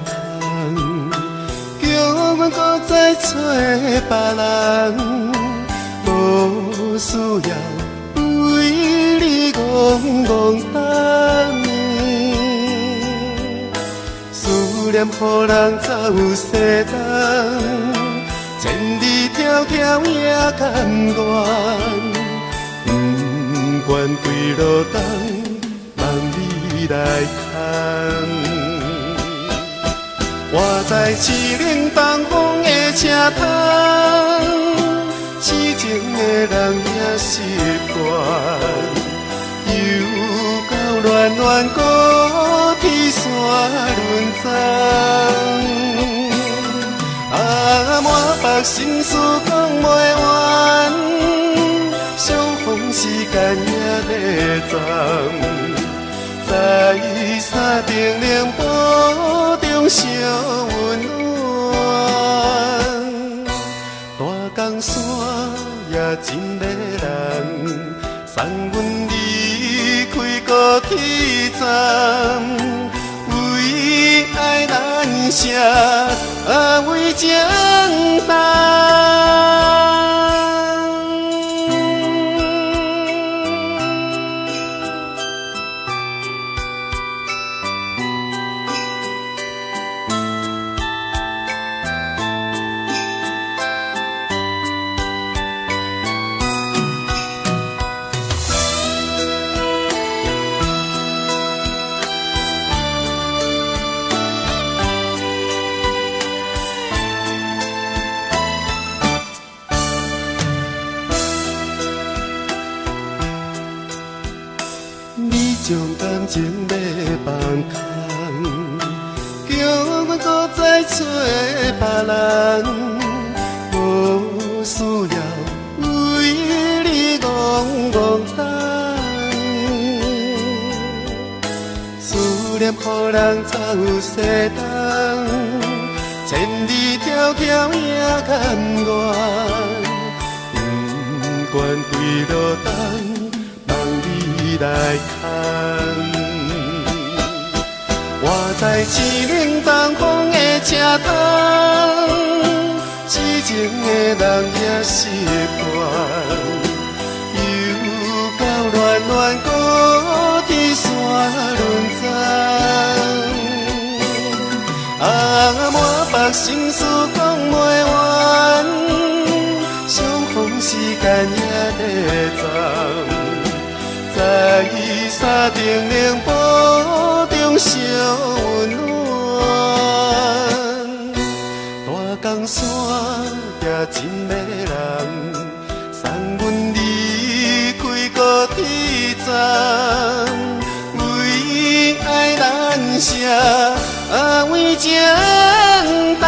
空，叫阮搁再找别人，无需要为你戆戆等。思念予人走西东，千里迢迢也甘愿。不愿归路东，望你来牵。我在凄冷东风的车窗，痴情的人也习惯，又到暖暖高天山轮钟。满腹心事讲袂完，相逢时间也在站，在山顶冷波中相温暖。大江山也真迷人，送阮离开高铁站，为爱难舍，为情重。将感情要放空，叫阮搁再找别人，无需要为你戆戆等。思念予人走西东，千里迢迢也甘愿。不愿归路东，望你来牵。我在凄冷东风的车窗，痴情的人也习惯，又到暖暖高天山轮钟。满腹心事讲袂完，相逢时间也在站，在山顶冷波中相温暖。大江山也真迷人，送阮离开高铁站，为爱难舍，为情重。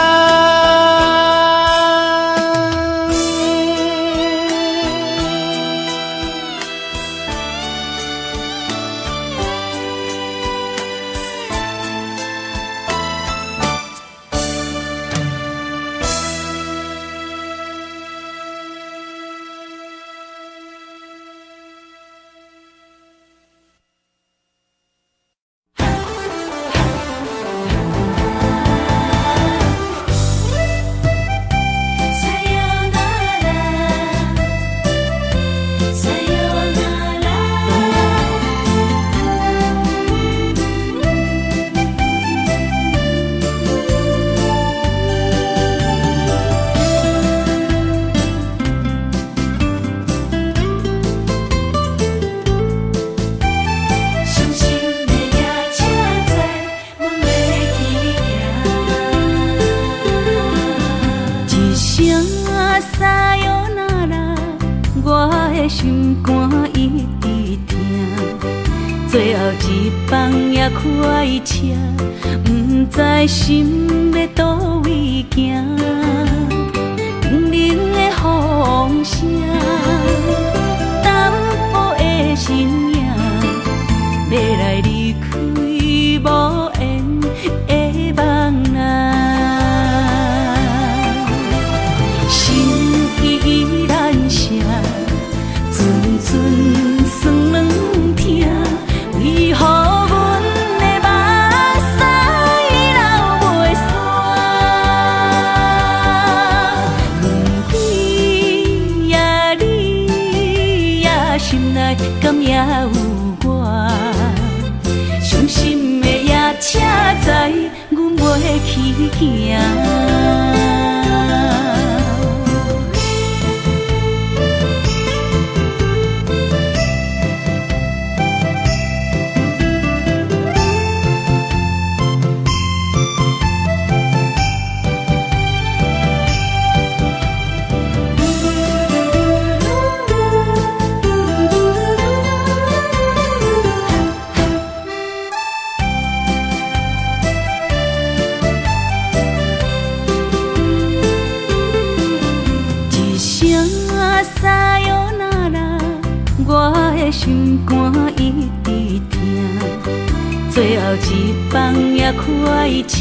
心肝一直疼，最后一放也开车，不知心要倒位行。冷冷的风声，淡薄的身影，要来离开无缘的梦啊，心依然声。阵阵酸软疼，为何阮的目屎流袂内敢也有我？伤心的夜车载，阮袂去行。心肝一直疼，最后一放也开车，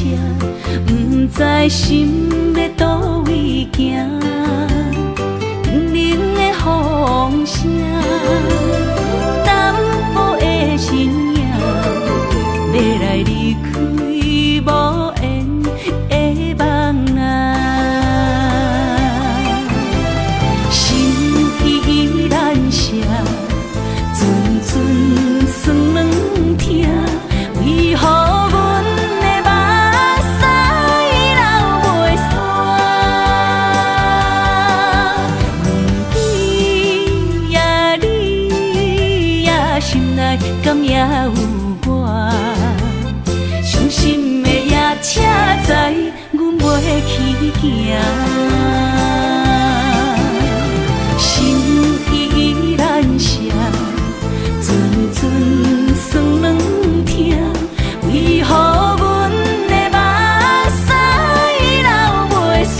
不知心要倒位行。冷冷的风声，淡薄的身影，要来离开无缘的梦啊，心依然舍。阵酸软疼，为何阮的目屎流袂煞？问你呀，心内敢也有我？伤心的夜车载，阮袂去行。心依然舍。阵酸软疼，为何阮的目屎流袂煞？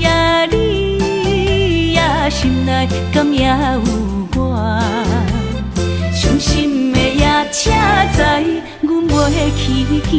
问你呀，心内敢也有我？伤心的夜车载，阮袂去行。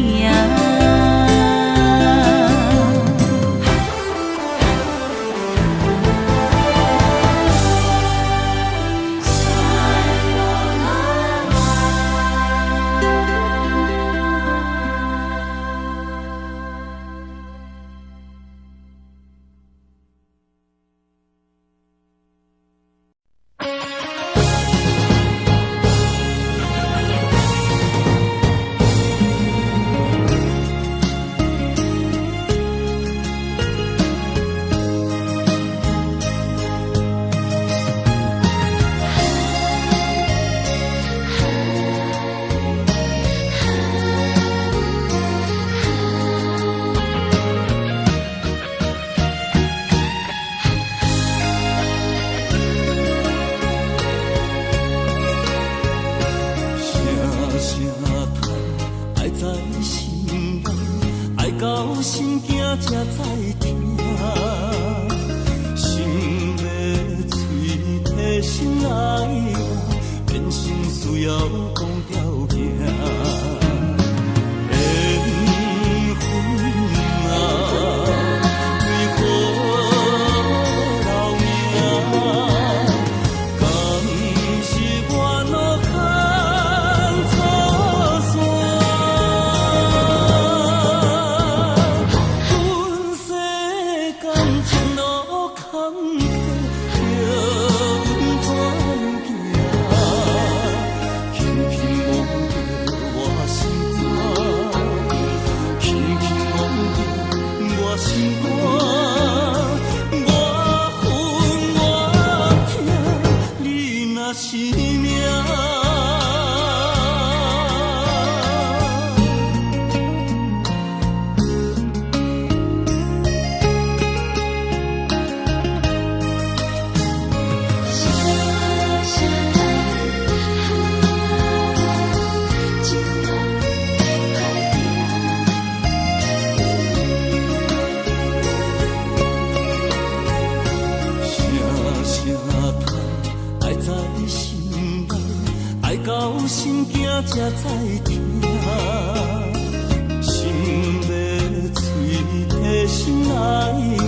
才知听，心要碎，替心爱我，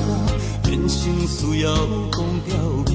变成需要讲条件。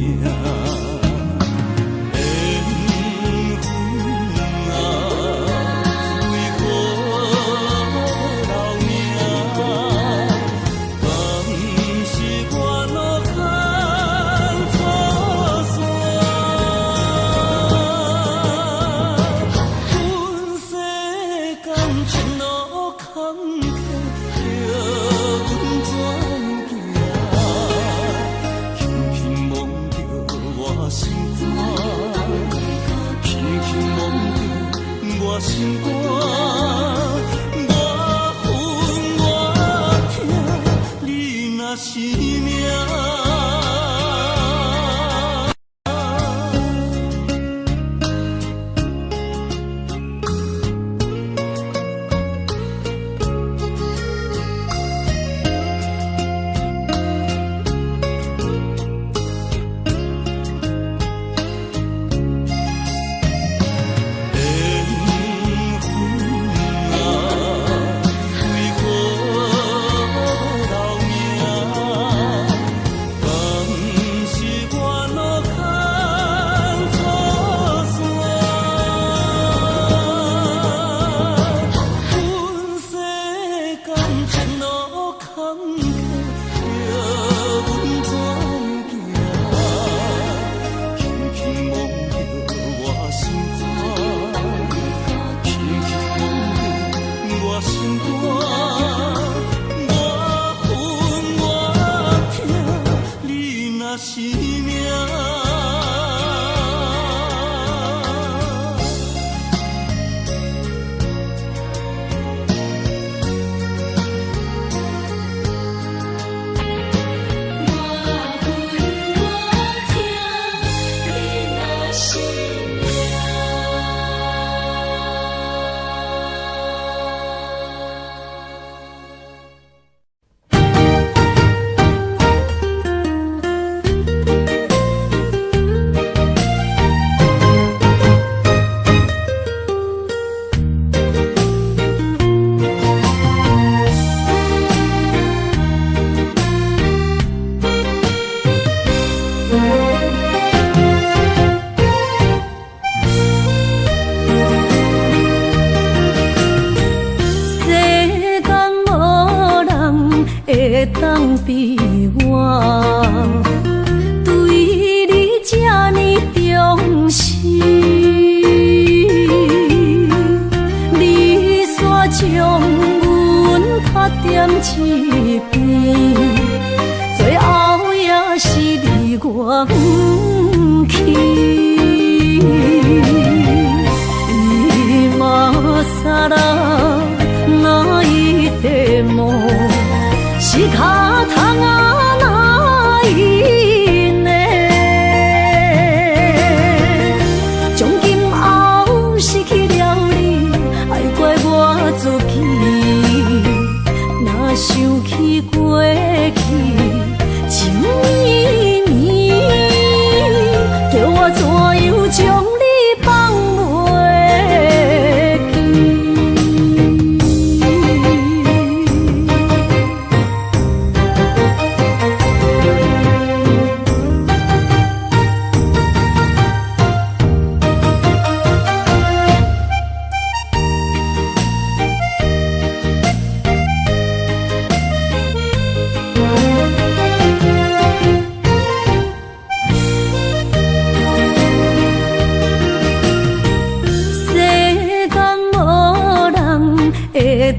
是命。当比我对你这呢重视，你煞将阮拍点一边，最后也是离我不去。今啦那一块梦。是脚痛啊，哪伊呢？从今后失去了你，爱怪我自己。若想起过去情绵绵，叫我怎样将你放袂记？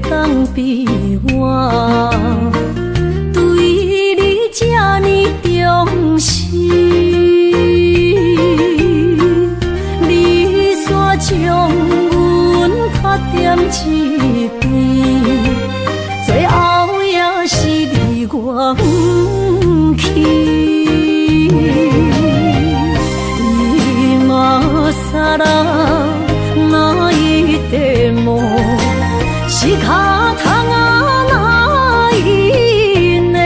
当比我对你这呢重视，你煞将阮拍点一边，最后也是离我不去。今啥啦那一块梦。是脚痛啊，哪伊呢？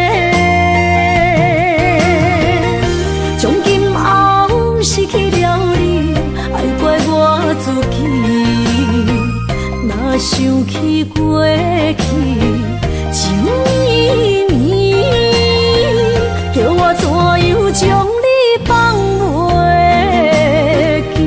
从今后失去了你，爱怪我自己。若想起过去情绵绵，叫我怎样将你放袂记？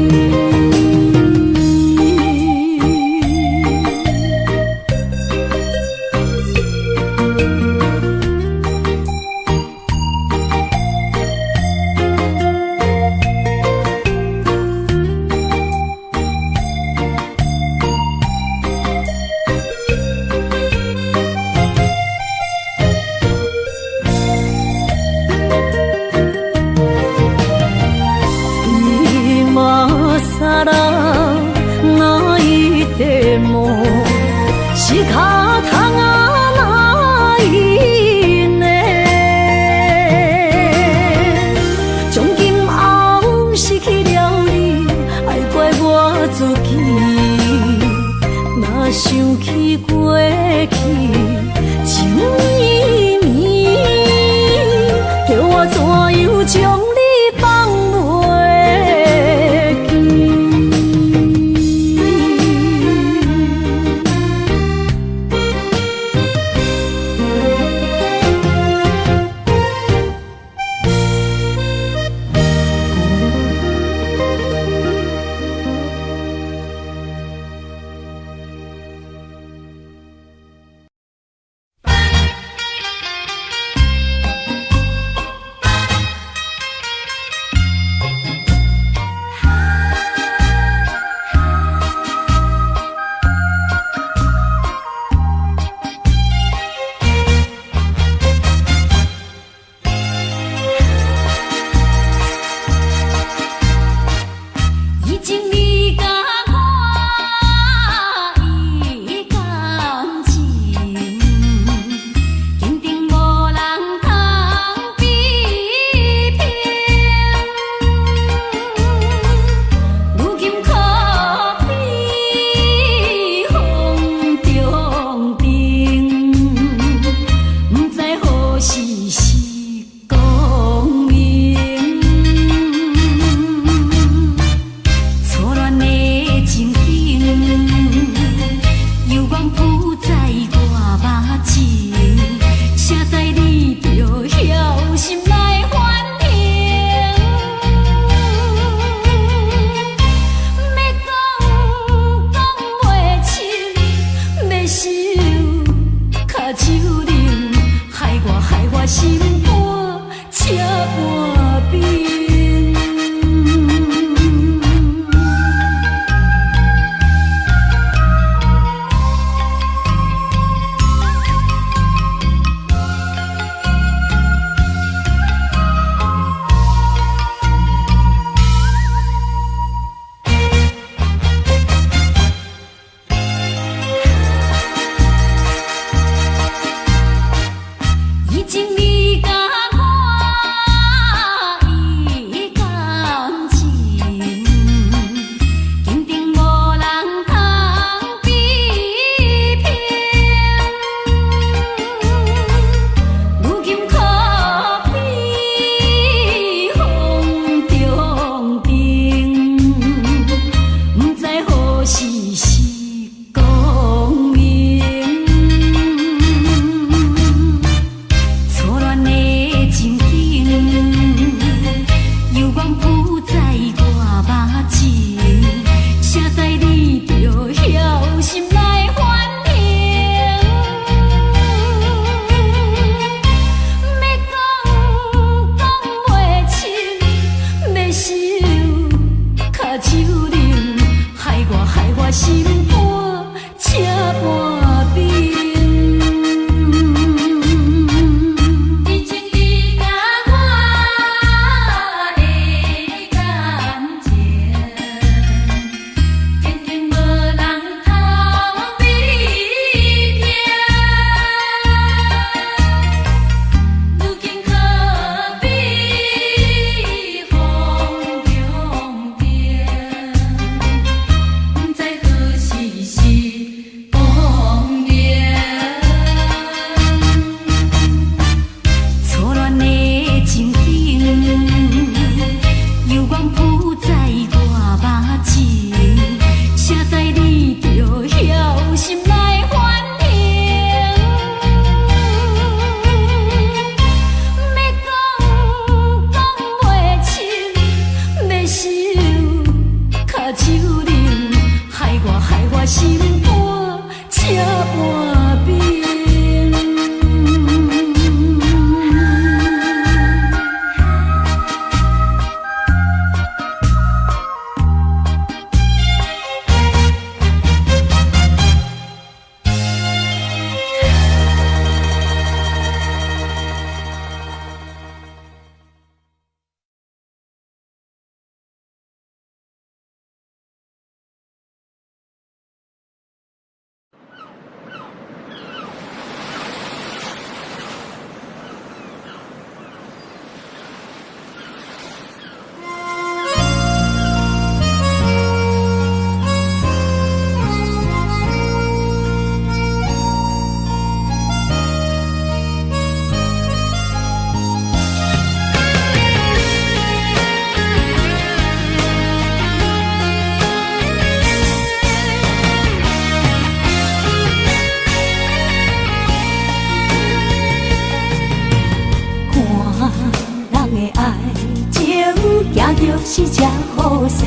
是这好势，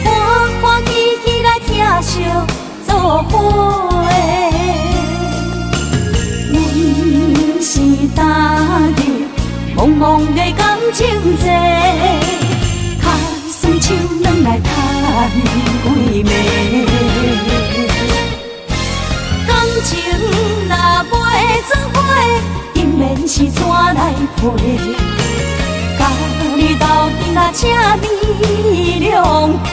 欢欢喜喜来疼惜做伙的。阮是踏入茫茫的感情债，卡酸手软来叹几暝。感情若袂做伙，因缘是怎来陪？甲你斗阵啊，请你谅解。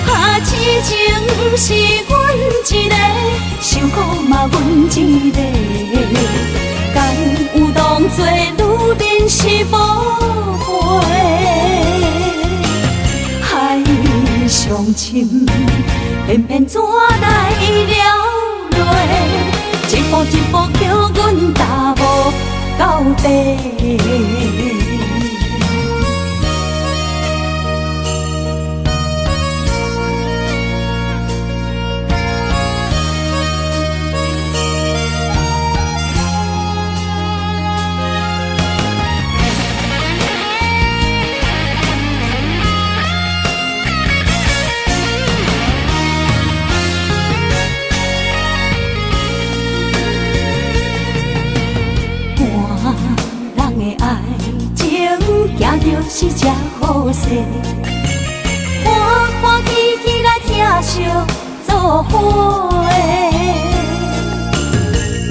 啊，痴情是阮一个，伤苦嘛阮一个。敢有当作女人是无悔？海上深，偏偏怎来了落？一步一步叫阮踏无到底。行着是这好势，欢欢喜喜来疼惜做伙的。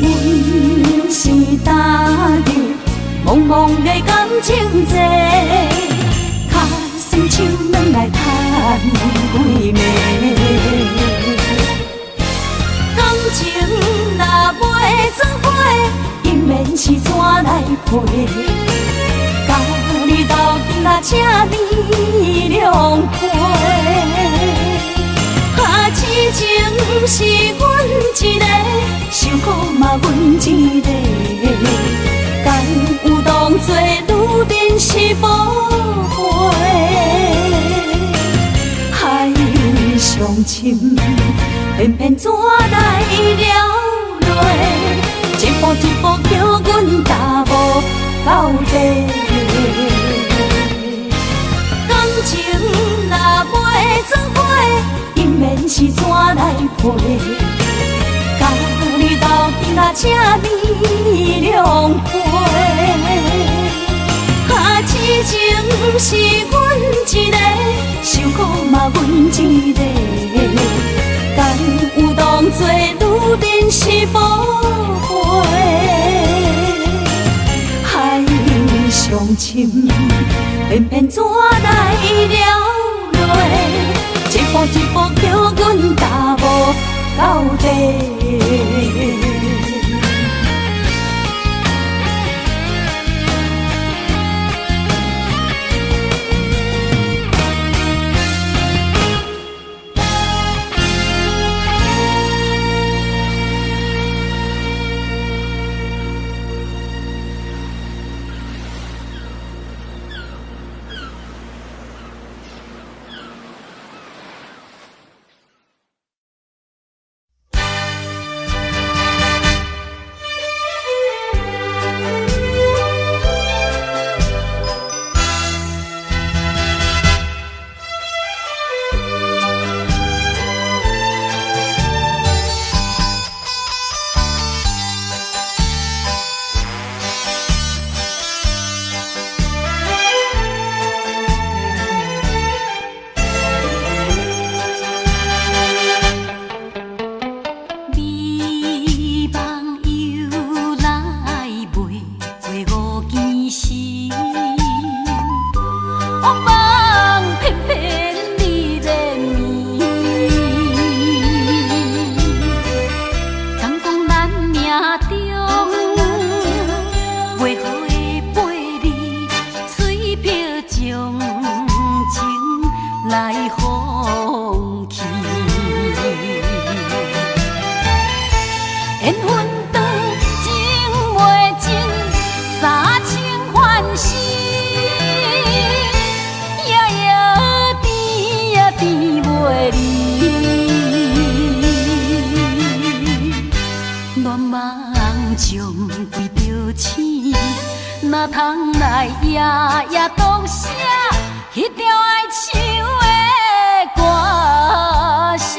阮是踏入茫茫的感情债，卡酸手软来叹几暝。感情若袂做伙，因缘是怎来陪？甲你斗阵啊，请你谅解。啊，痴情是阮一个，伤苦嘛阮一个。敢有当作女人是无悔？海上深，偏偏怎来了落？一步一步叫阮踏无到底。感情若袂做伙，因缘是怎来陪？甲你斗阵啊，请你谅解。啊，痴情是阮一个，伤苦嘛阮一个。敢有当作女人是无悔？海上深，偏偏怎来了落？一步一步叫阮踏无到底。哪通来夜夜读写迄条爱唱的歌词？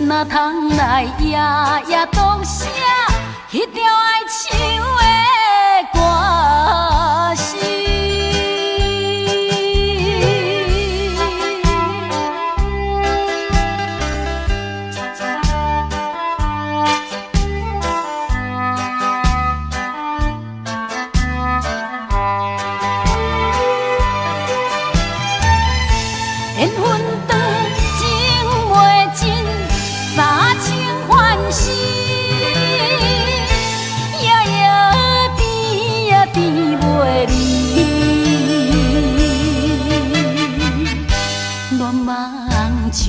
哪通来夜夜读写迄条爱唱的歌词？缘分长，情袂尽。三情幻死，夜夜甜呀甜袂离。乱梦将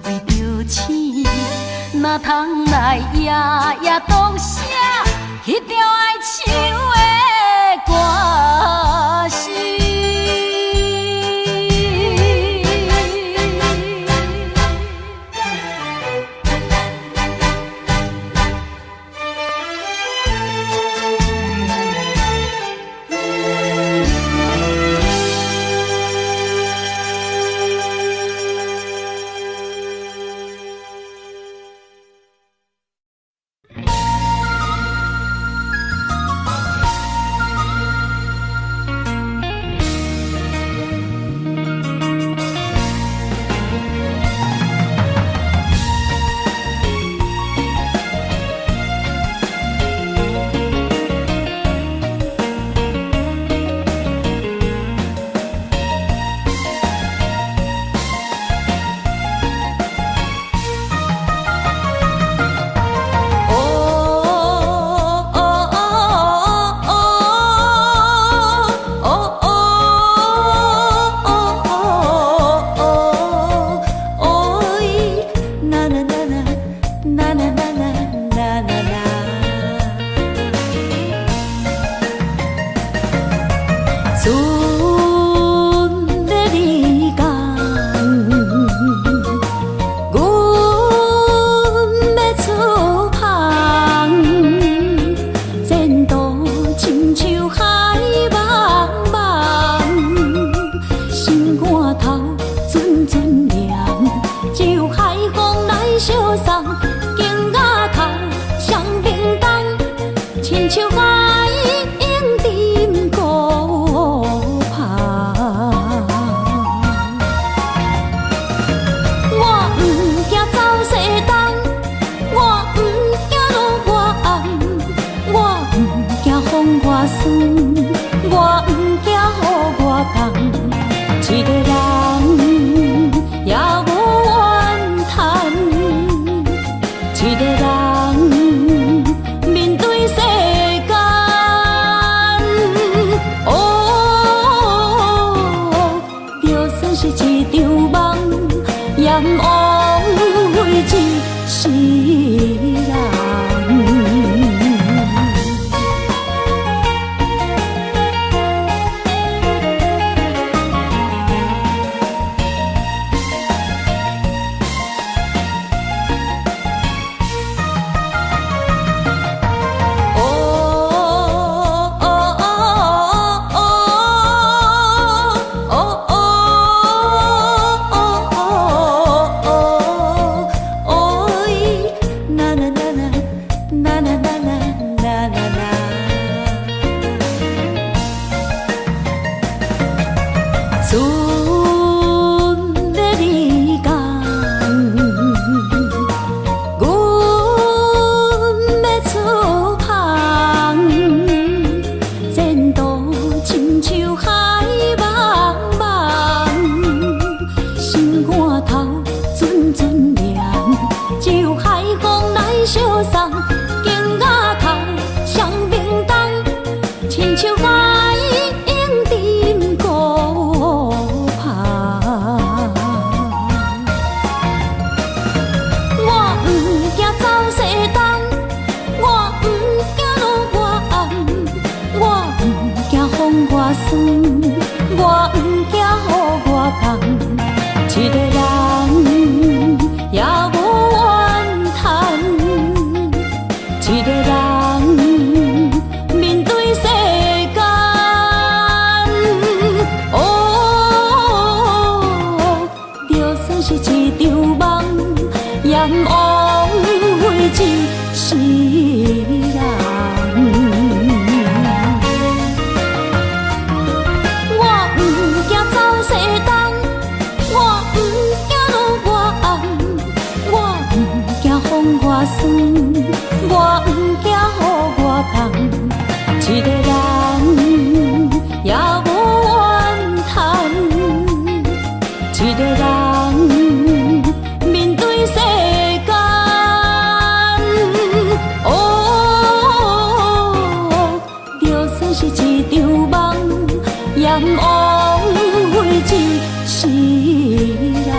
规条醒，哪通来夜夜读写迄条爱唱的歌词？是一场梦，炎黄灰烬是人。我不惊走西东，我不惊路外暗，我不惊风外酸，我不惊雨外重。一个人也无怨叹，一个人面对世间。就算是一场梦，炎黄灰烬是人。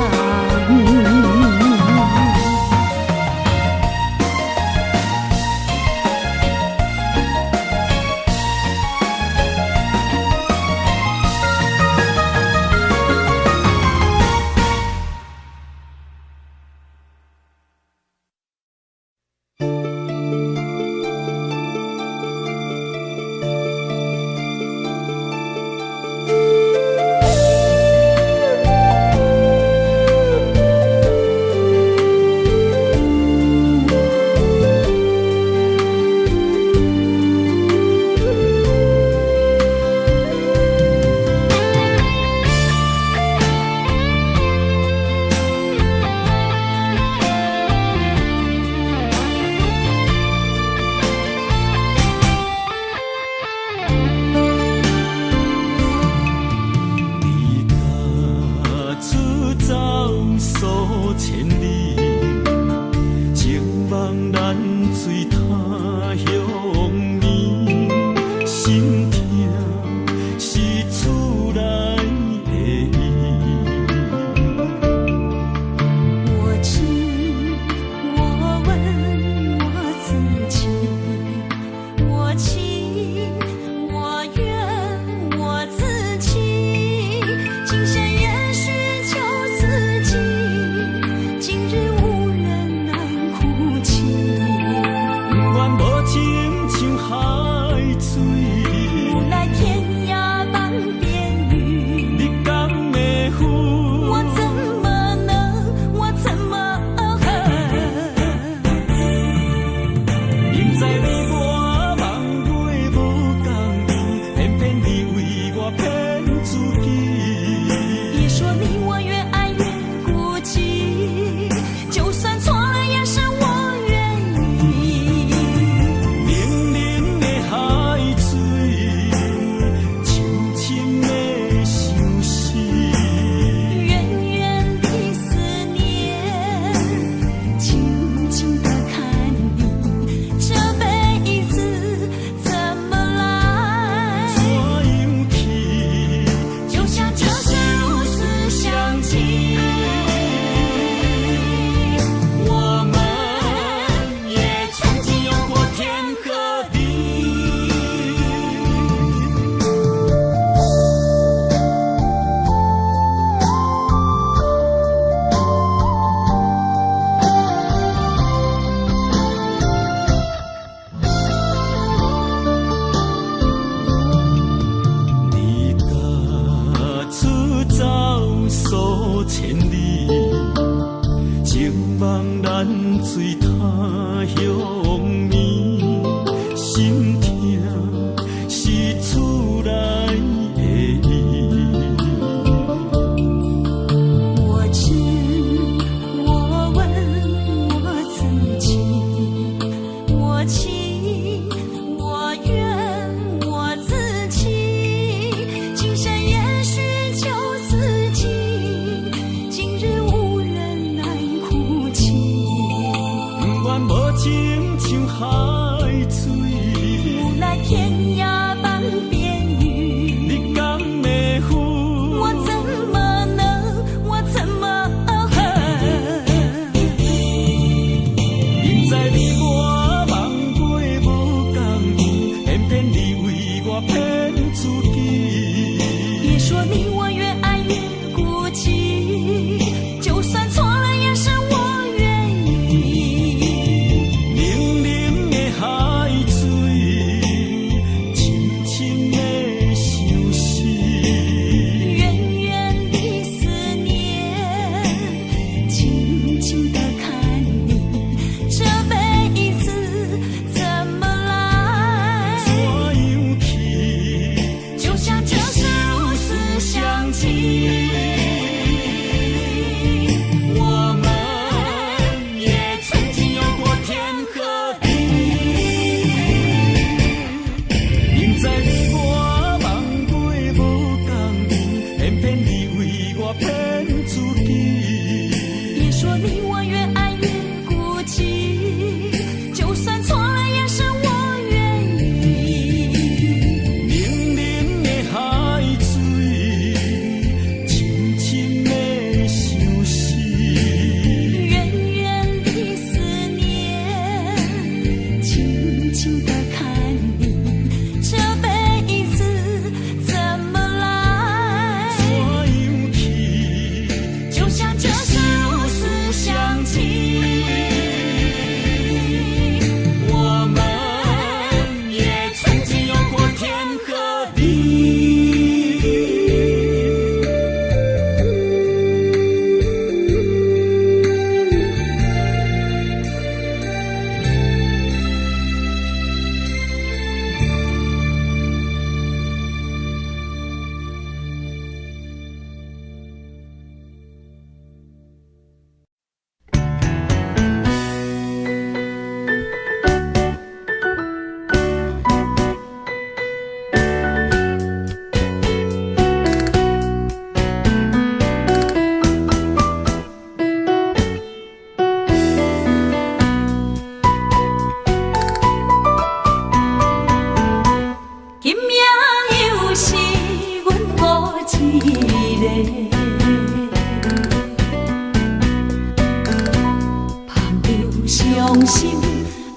伤心，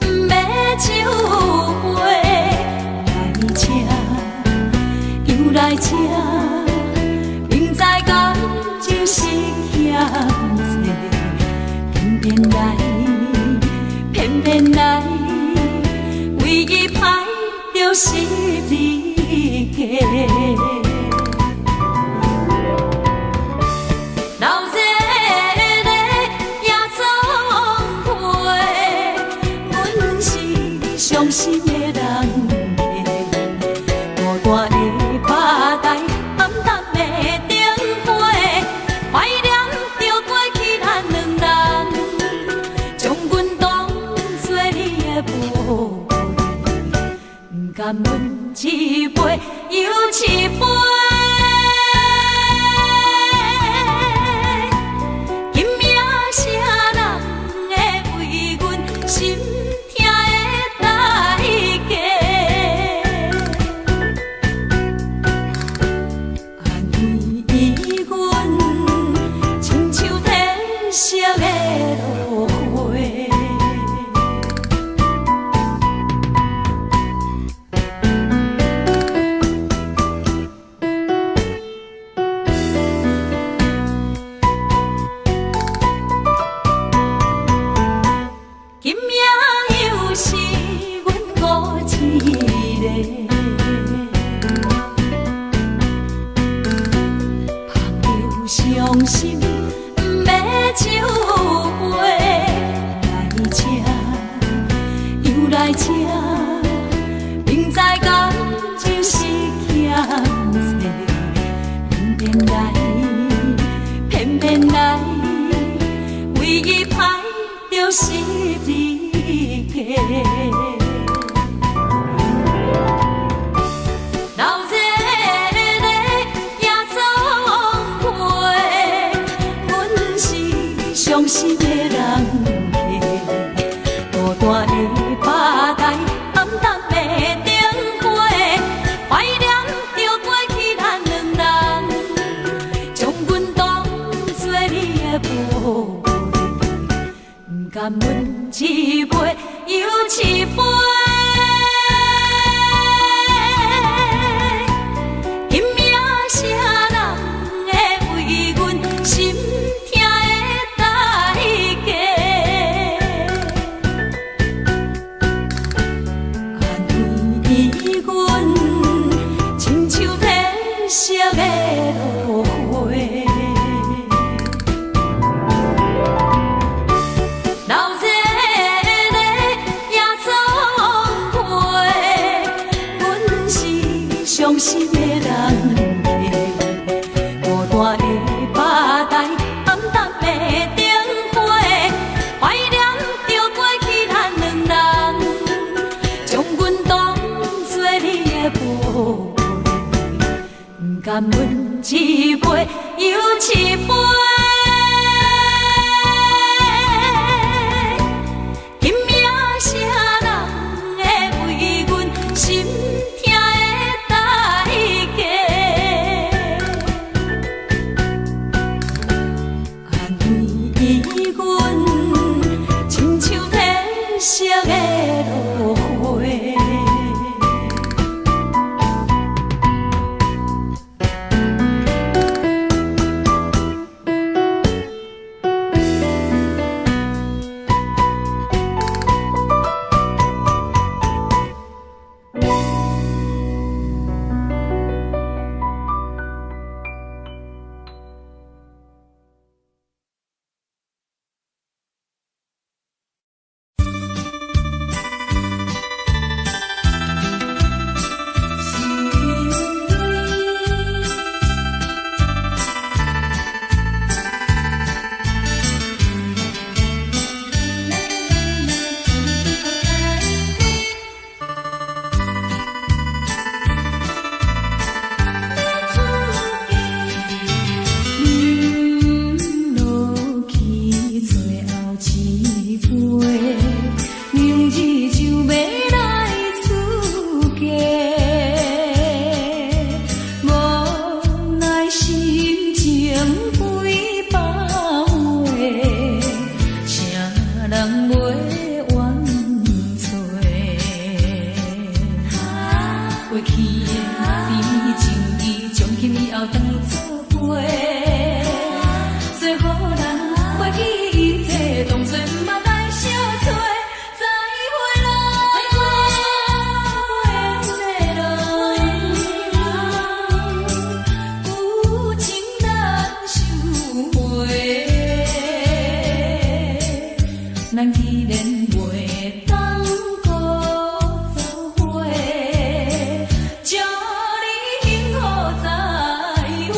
不要手背来车，又来车，明知感情是欠债，偏偏来，偏偏来，为伊歹着是你家。伤心的人孤单的趴台，暗淡的灯花，怀念着过去咱两人，将阮当作你的宝贝，不甘阮一杯又一杯。今夜啥人会为阮心？伤心，不要手背来车，又来车，明知感情是欠债，偏偏来，偏偏来，为伊歹着是你家。伤心的人孤单的趴台，暗淡的灯花，怀念着过去咱两人，将阮当作你的宝贝，不甘阮一杯又一杯。今夜啥人会为阮心？色的落花，闹热的夜总会，阮是伤心的人，孤单的趴台，暗淡的灯花，怀念着过去咱两人，将阮当作你的宝。不甘阮一杯又一杯，今夜啥人会为阮心痛的代价？安慰阮，亲像天色的落花。咱既然袂当搁做伙，祝你幸福再会。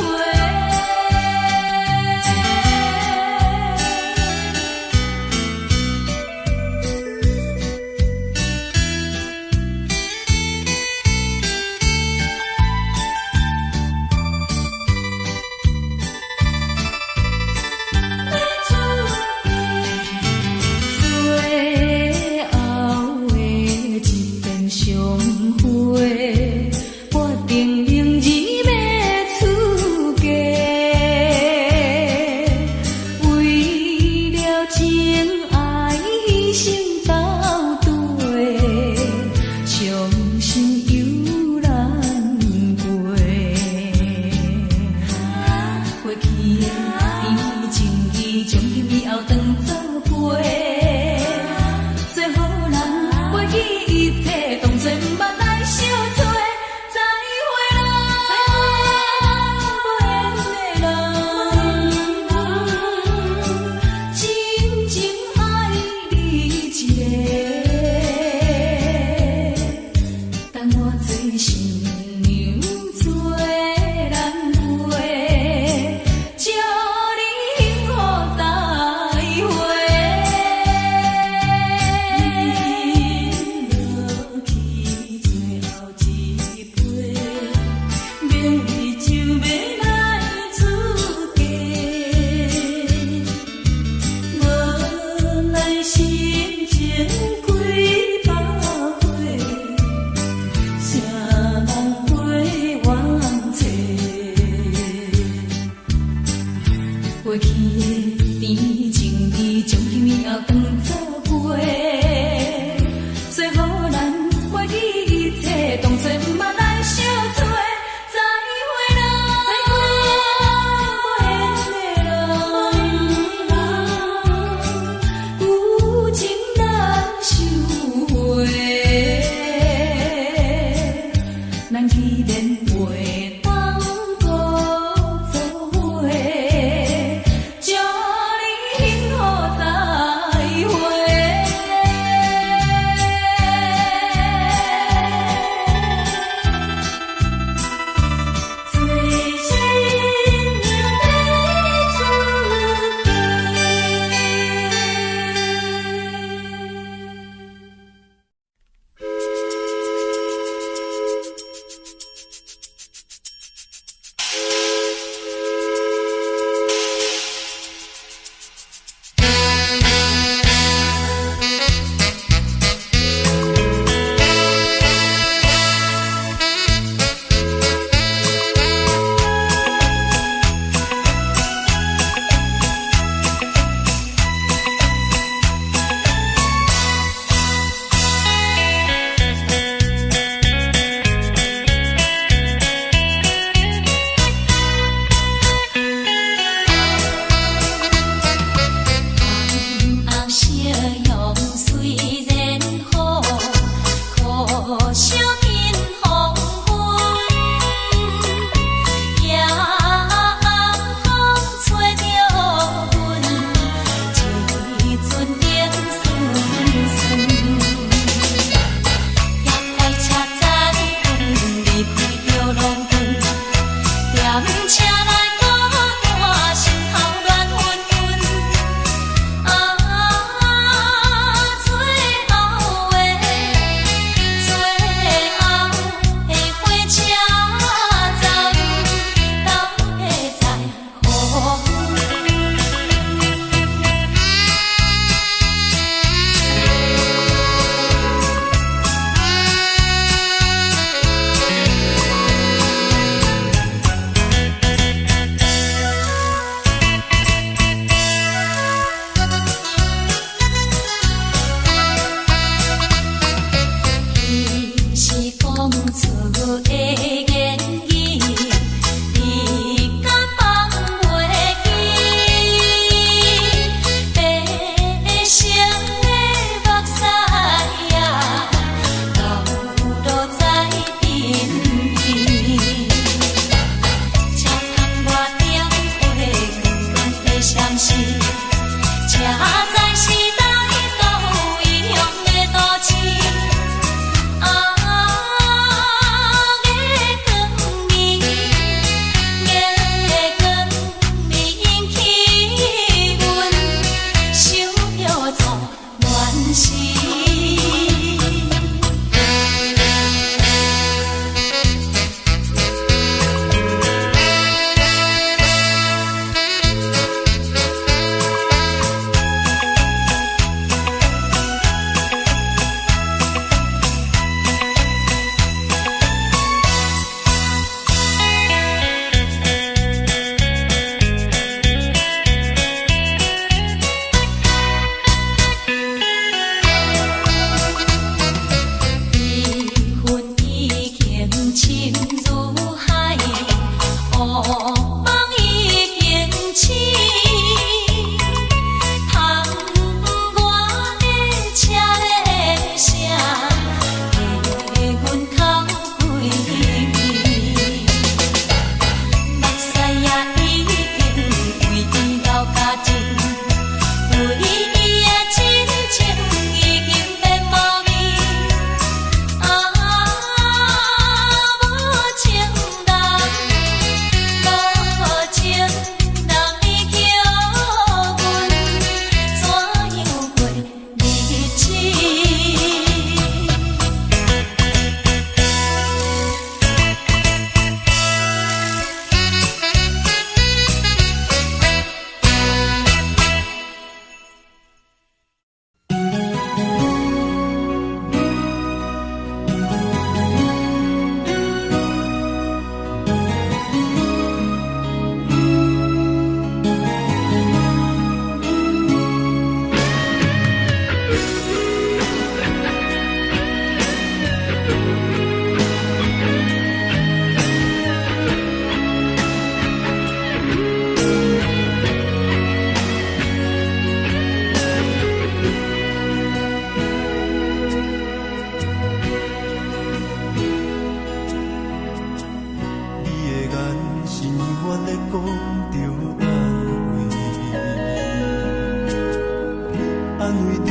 慰着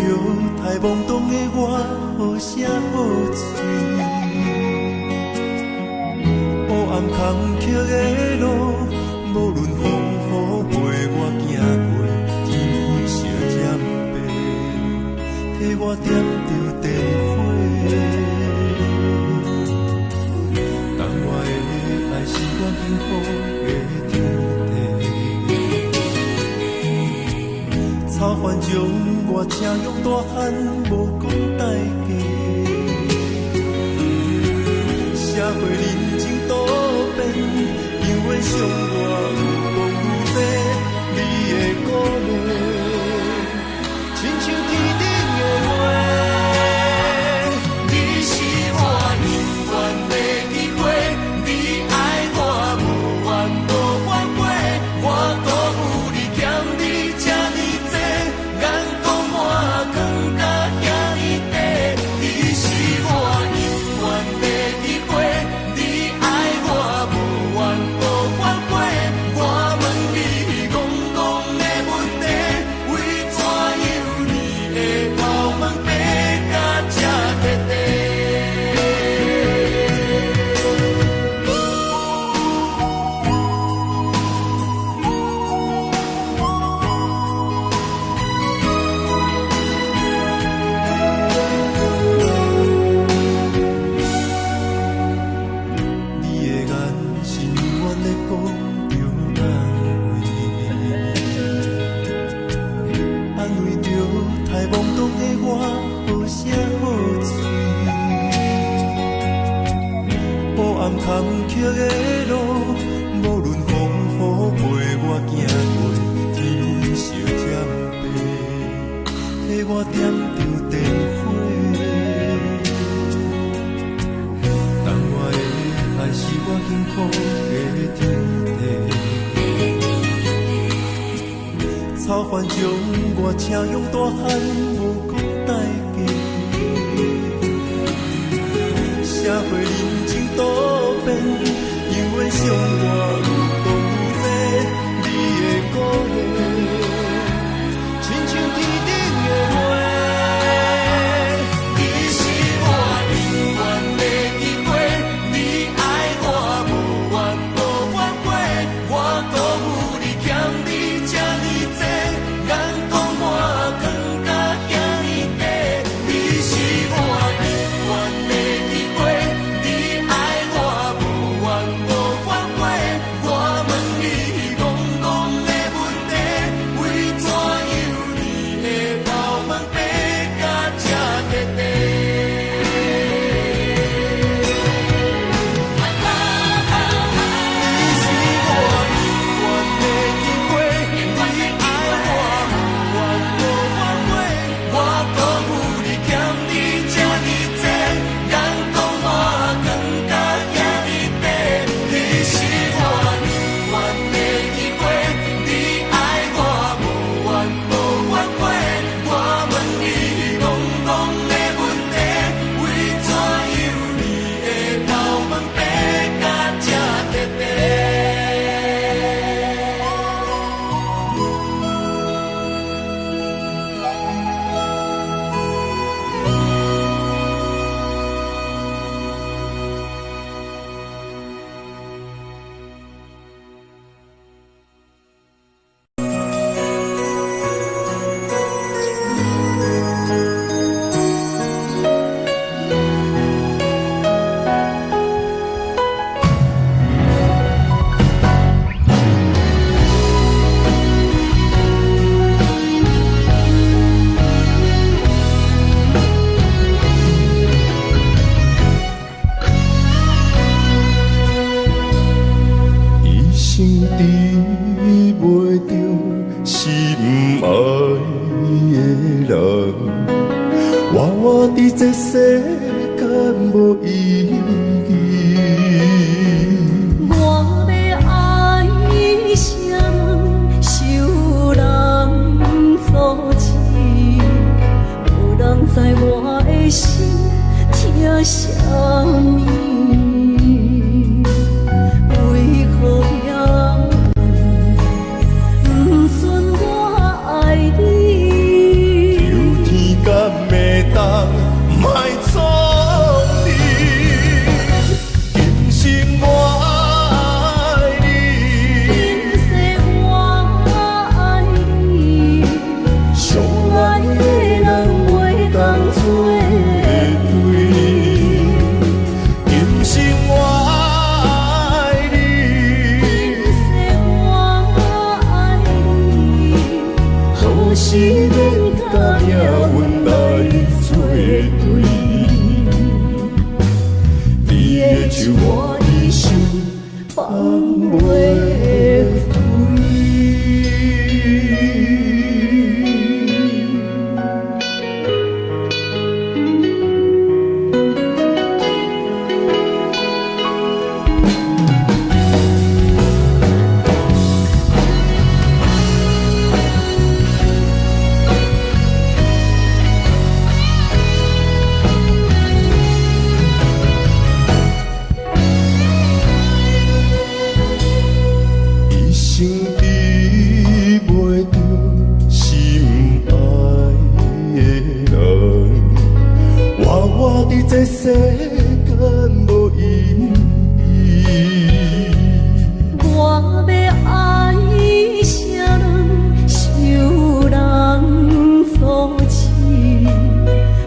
太懵懂的我，好声好嘴。黑暗坎坷的路，无论风雨陪我行过，天昏烧渐白，替我点着灯火。当我的爱是我幸福的草原将我请养大汉，无讲代价。社会人情多变，因为伤我有讲愈多，你的鼓励，亲像天顶的花。你是我永远的机会，你爱我无怨无反悔，我辜负你欠你这呢多。眼光我更加遐尼短，你是我永远的机会，你爱我无怨无反悔。我问你戆戆的问题，为怎样你会头毛白甲这彻底？坎坷的路，无论风雨陪我行过，天昏烧渐白，替我点着灯火。当我的爱是我幸福的天地，草原将我请养大汉，无讲代价。社会人情多变，因为伤我有讲愈多，你的鼓励，亲像天顶的花。你是我永远的机会，你爱我无怨无反悔，我辜负你欠你这呢多，眼光我更加遐尼短。你是我永远的机会，你爱我无怨无反悔。我问你戆戆的问题，为怎样你会头毛白甲这彻底？你是我永远的机会，你爱我无怨无反悔。我辜负你欠你这呢多，眼光我更加遐尼短。你是我永远的机会，你爱我无怨无反悔。我问你戆戆的问题，为怎样你会头毛白甲这彻底？一生治袂着心爱的人，活我伫这世间无意义。我要爱谁人，受人阻止，无人知我的心疼啥物。为何让不算我爱你？是免甲命运来作对。你的手我一生放袂开。这世间无意义，我要爱啥人，受人所欺，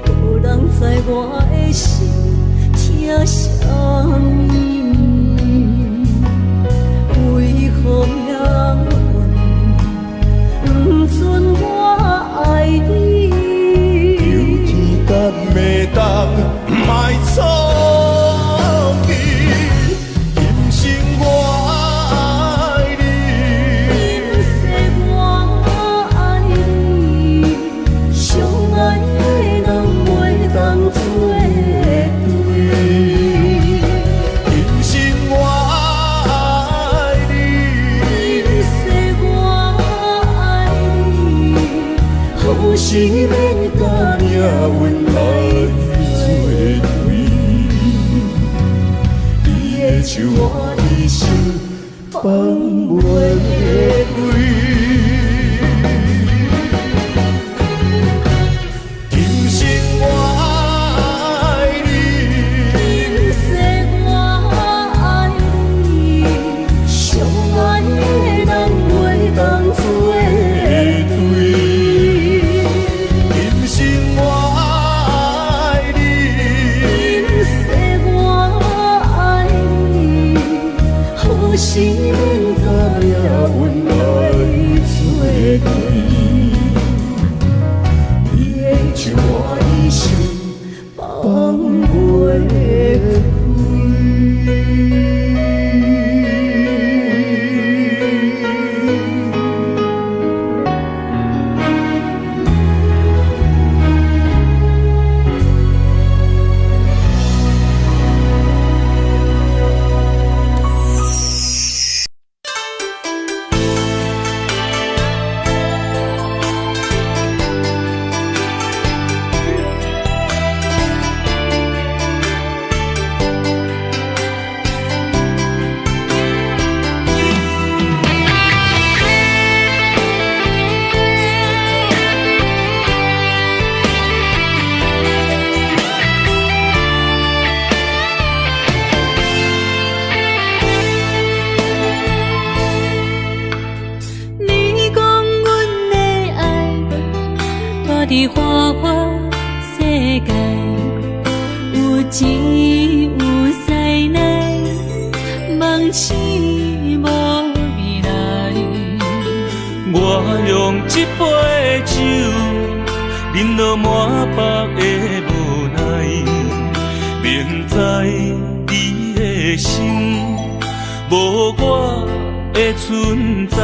无人知我的心疼啥物，为何命运不准我爱你？有天敢会当？卖错去，今生我爱你，今世我爱你，相爱的人袂当做对。今生我爱你，今世我爱你，好是免甲命运来。手我一生放袂开，今生我爱你，今世我爱你，相爱的人袂当做对。今生我爱你，今世我爱你。好是免甲命运来作对，你的手我一生放袂开。伫花花世界，有钱有犀奶，梦醒无未来。我用一杯酒，饮落满腹的无奈，明知你的心无我的存在。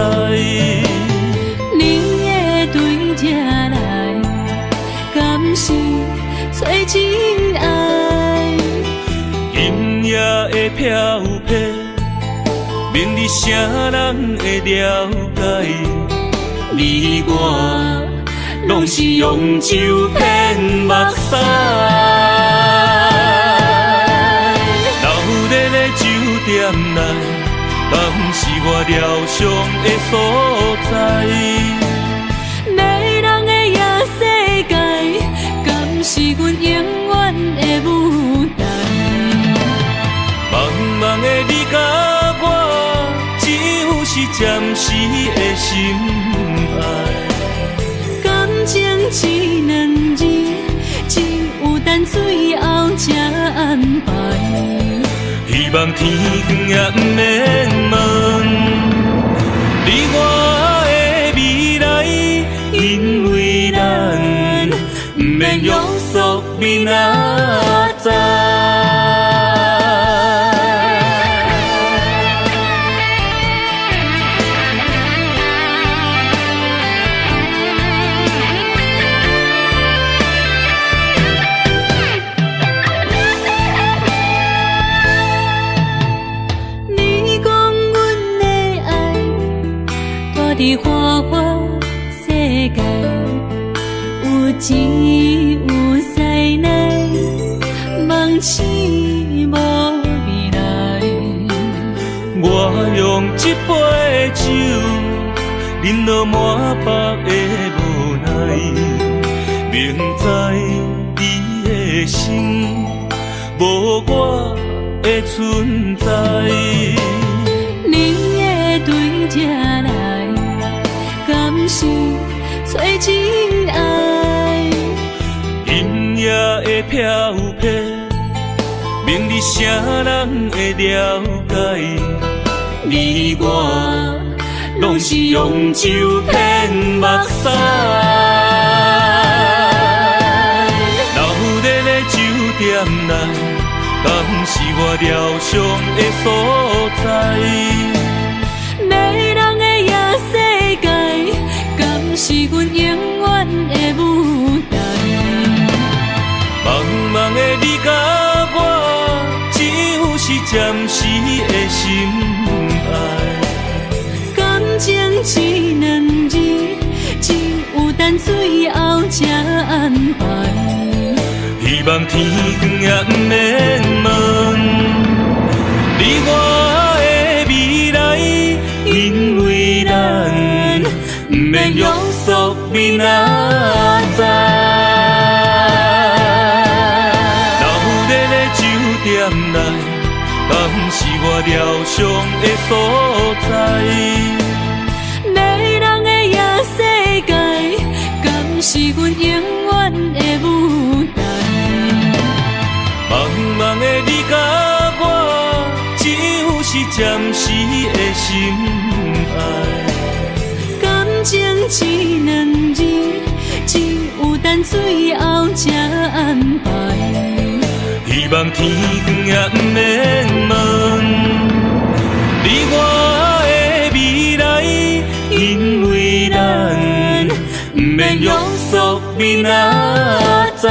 你的对这来。敢是找真爱？今夜的飘泊，明日谁人会了解？你我拢是用酒骗目屎，流热的酒店内，敢是我疗伤的所在？是阮永远的舞台，茫茫的你甲我，只有是暂时的心爱。感情只两字，只有等最后才安排。希望天光也不免问，你我的未来，因为。为咱，不免约束明仔载。伫花花世界，有钱有势来，梦醒无未来。我用一杯酒，饮落满腹的无奈，明知伊的心无我的存在。你的对这来。敢是找真爱？音乐的飘飘，明日啥人会了解？你我拢是用酒骗目屎，留在咧酒店内，敢是我疗伤的所在？是阮永远的舞台。茫茫的你甲我，只有是暂时的心爱。感情只两字，只有等最后才安排。希望天光也不免问你我的未来，因为咱不免约束明仔载。留在咧酒店内，敢是我疗伤的所在？迷人的夜世界，敢是阮永远的舞台？茫茫的你甲我，只有是暂时的心爱。感情只两字，只有等最后才安排。希望天光也不免问你我的未来，因为咱不免约束明仔载。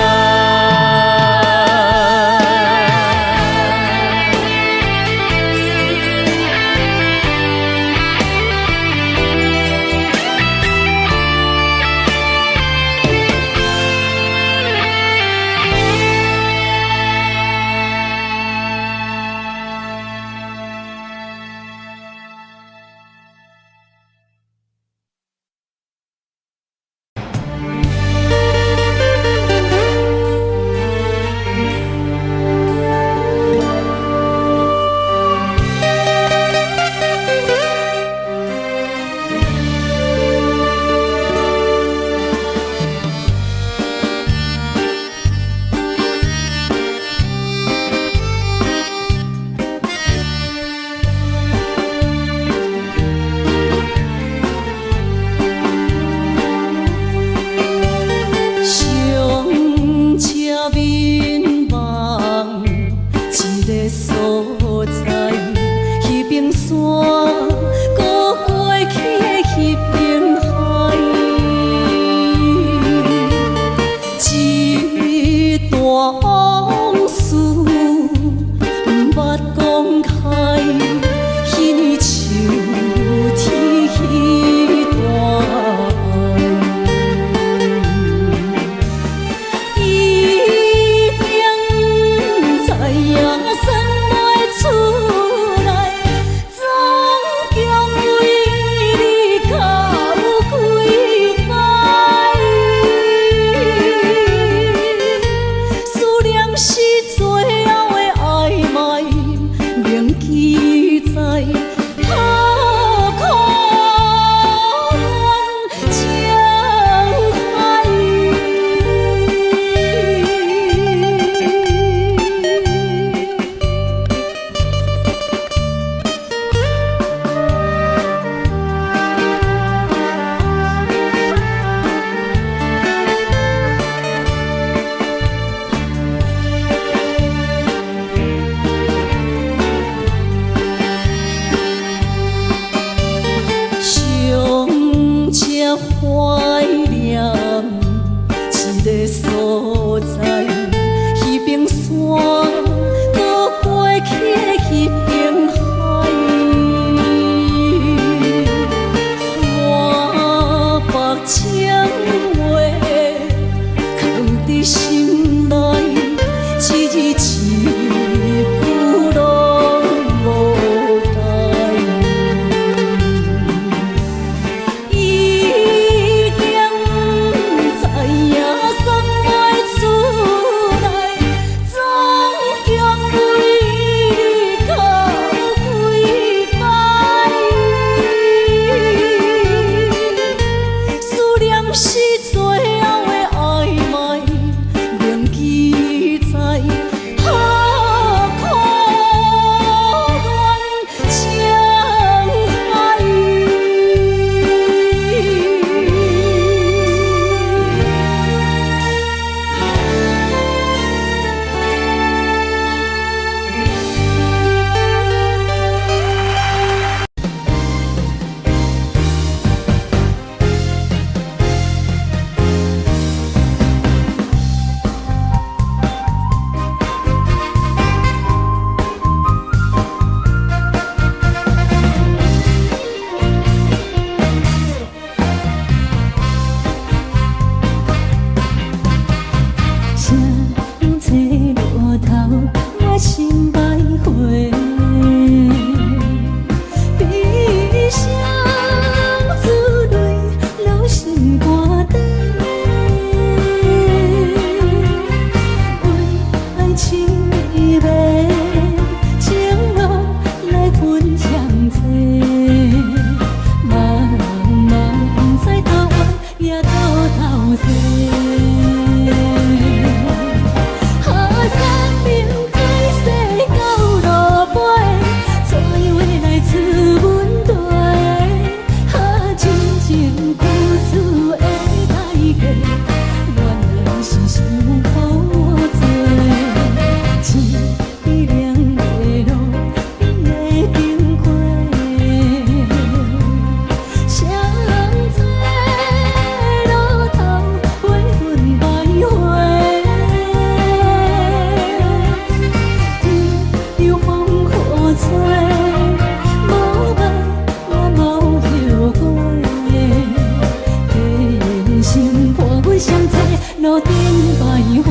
相在路顶徘徊。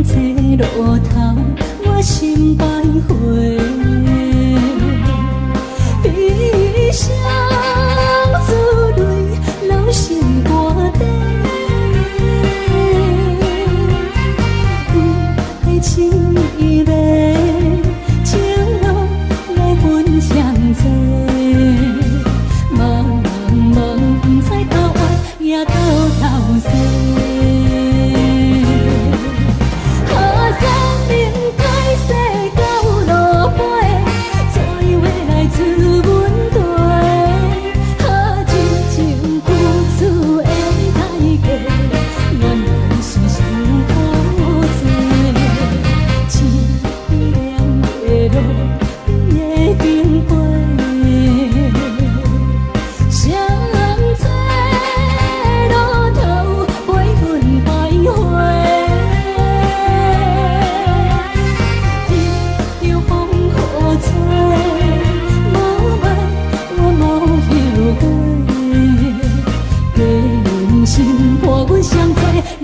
这路头，我心徘徊，悲伤自泪流成歌底。不爱情意味，情路来分相济，茫茫不知到爱也到头西。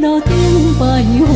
路顶徘徊。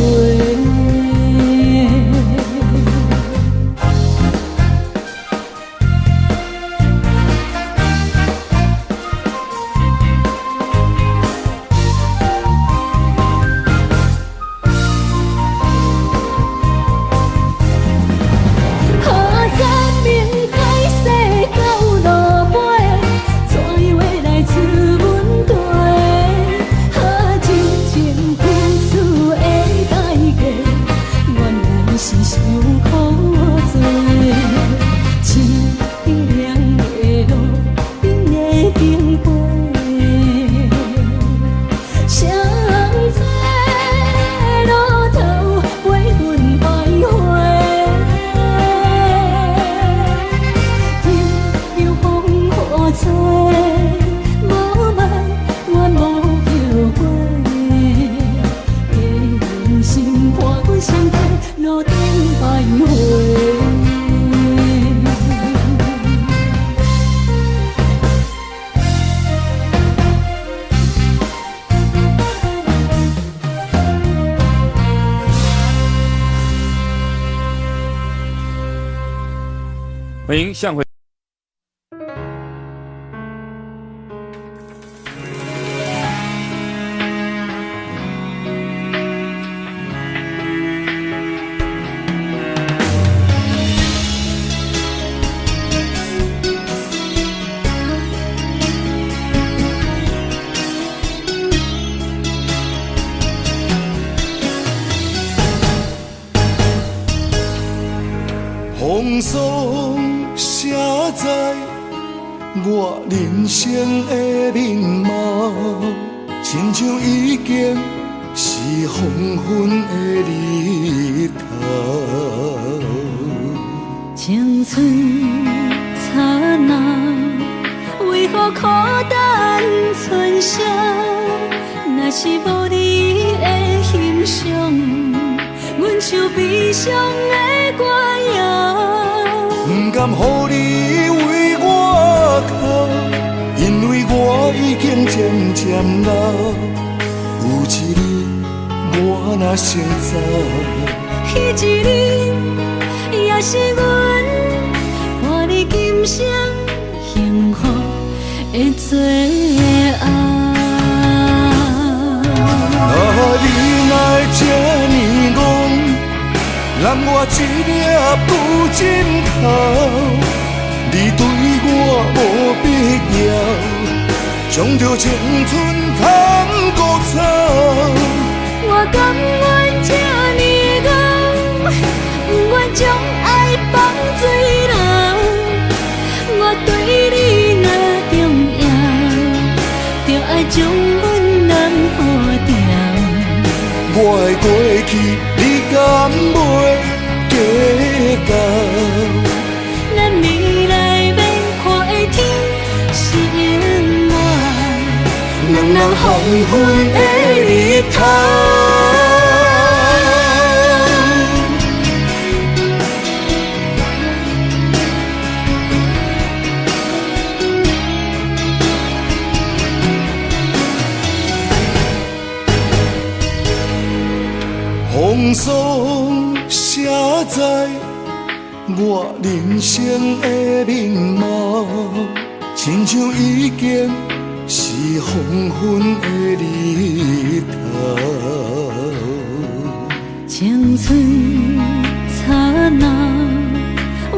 欢迎向回。风霜写在我人生的面貌，亲像已经是黄昏的日头。青春刹那，为何孤单存剩？若是无你的欣赏，阮像悲伤的歌谣。不甘予你为我哭，因为我已经渐渐老。有一日我若先走，彼一日也是阮伴你今生幸福的最后。你若这呢戆，揽我一粒不枕头，你对我无必要，将着青春通孤草。我甘愿这呢戆，不愿将爱放水流。我对你若重要，就爱将阮人付掉。我的过去，你敢袂计较？咱未来要看的天是会人黄昏的日头。风霜写在我人生的面貌，亲像已经是黄昏的日头。青春刹那，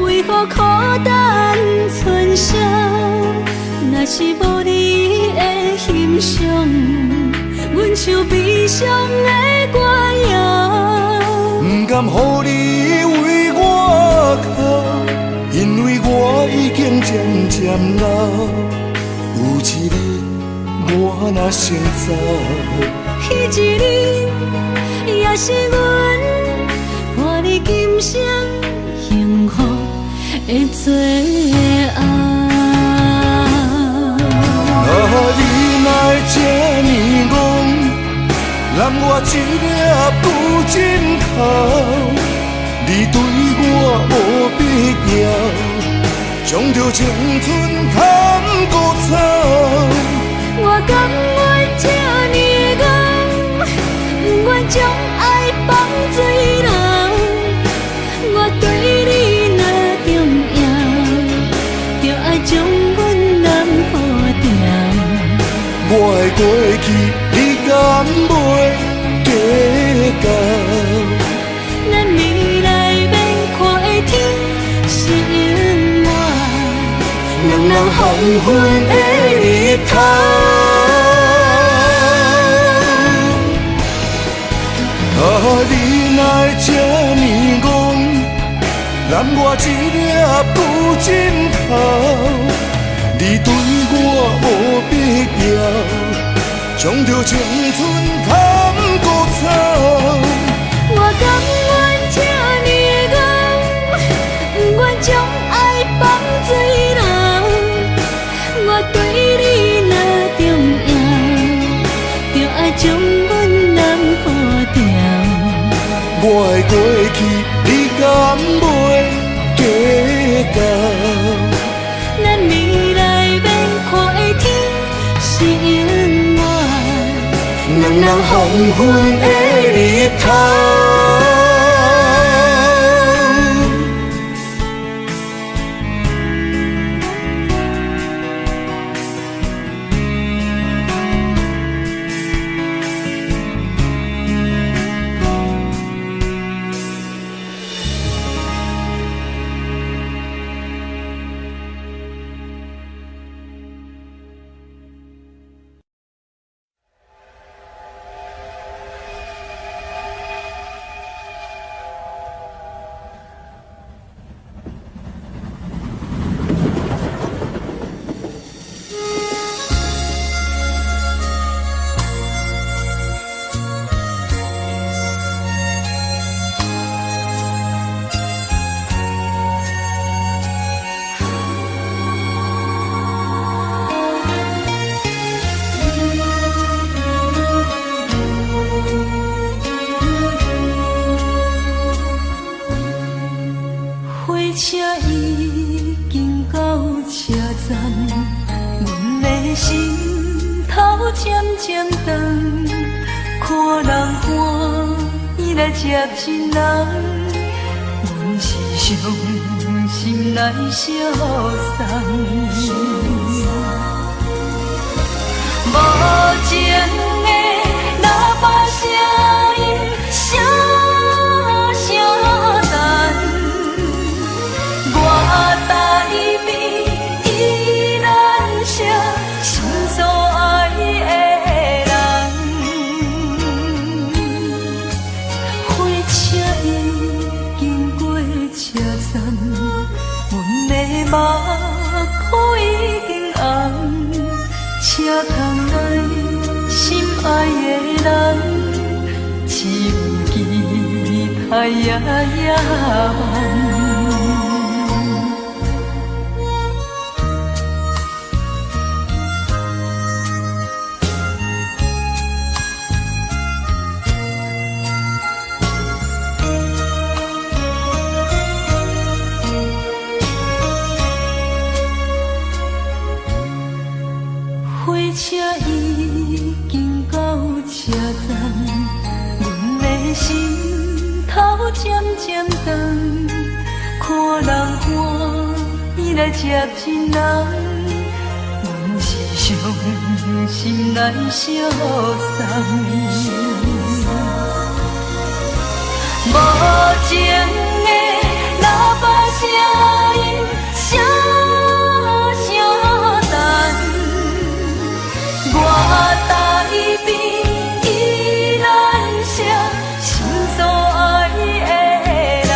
为何孤单春宵？若是无你的欣赏，阮像悲伤的歌谣。不甘予你为我哭，因为我已经渐渐老。有一日我若先走，彼一日也是阮伴你今生幸福的最后。你若会这呢戆，揽我一粒旧枕头，你对我无必要，将着青春砍骨草。我甘愿这呢戆，不愿将爱放水流。我对你若重要，就爱将阮人抱牢。我的过去，你敢袂计较？咱未来免看的天是永远，两人黄昏的日头。你若会这呢戆，揽我一粒旧枕头。你对我无必要，将着青春砍骨草。我甘愿这呢戆，不愿将爱放水流。我对你若重要，就爱将阮人抱牢。我的过去，你敢袂计较？咱未来免看的天是永远，两人黄昏的日头。车已经到车站，阮的心头渐渐重，看人欢喜来接亲人，阮是伤心来消送。无情的喇叭声音，声声淡。我台边依然写心所爱的人，火车已经过车站，阮的目眶已经红，车窗内心爱的人，只有期待夜夜梦。火车已经到车站，阮的心头渐渐重，看人欢喜来接亲人，阮是伤心来相送。无情的喇叭声音，声声淡。我台边依然写心所爱的人。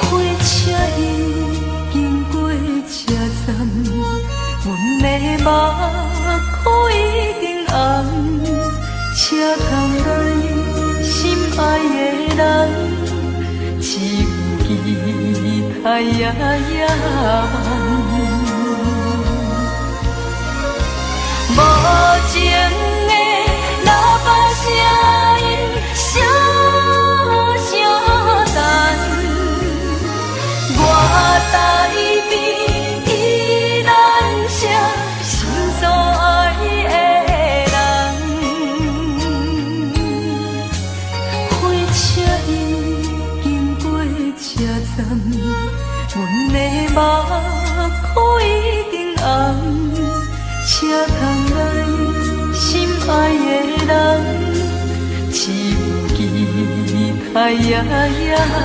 火车已经过车站，阮的目眶已经红。车窗内心爱的人，只有期待夜夜梦。无情的喇叭声音，声声淡。我台边依然写心所爱的。阮的目眶已经红，车窗内心爱的人，只有期待夜夜梦。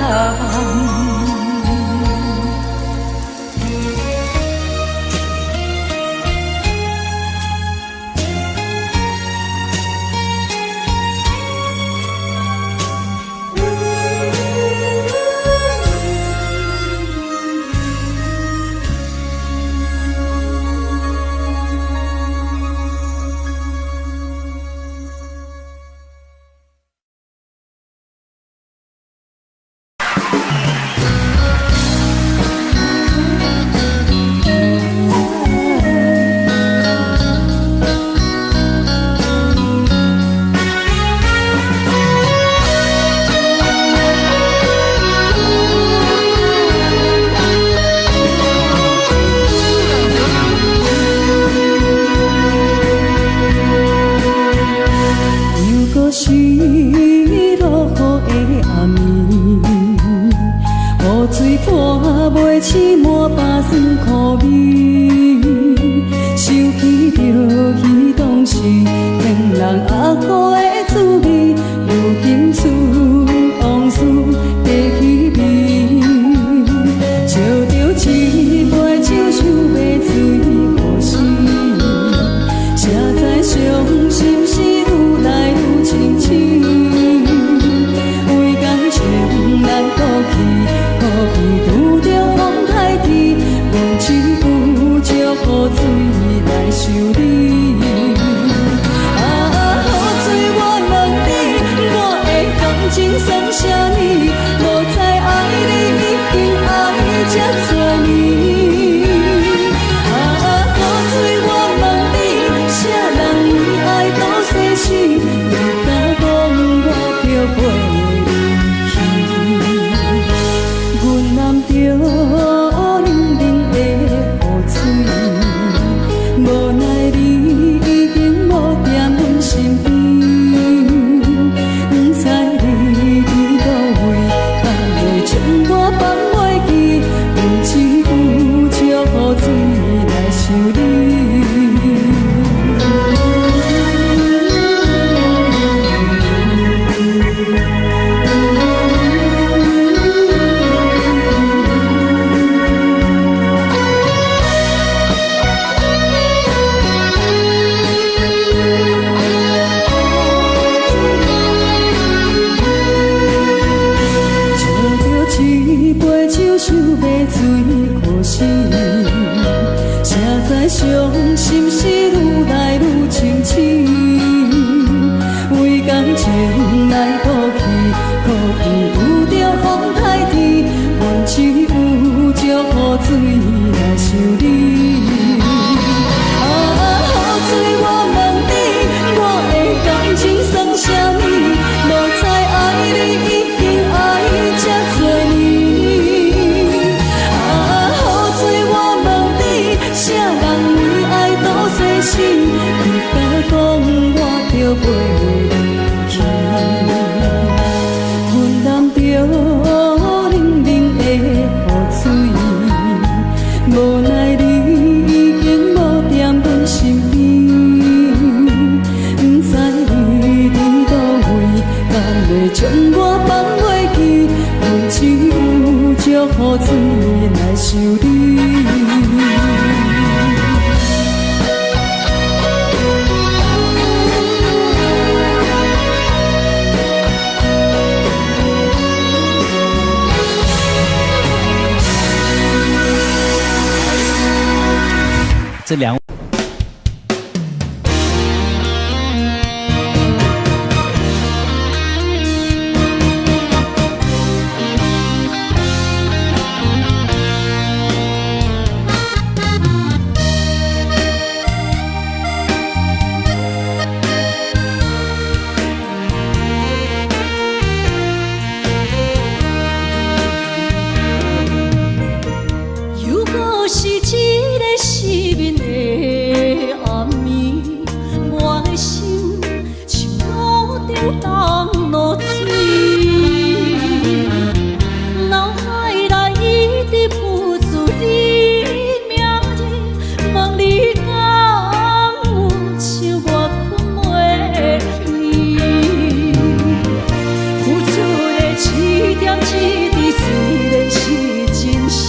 袂离去。阮淋着冷冷的雨水，无奈你已经无在阮身边，不知你伫倒位，敢会将我放袂记？阮只有祝雨水来想你。这两如果是一个失眠的暗暝，我的心像路中东落水，脑海内一直浮出你名字，问你敢有像我困袂去？付出的一点一滴，虽然是真实。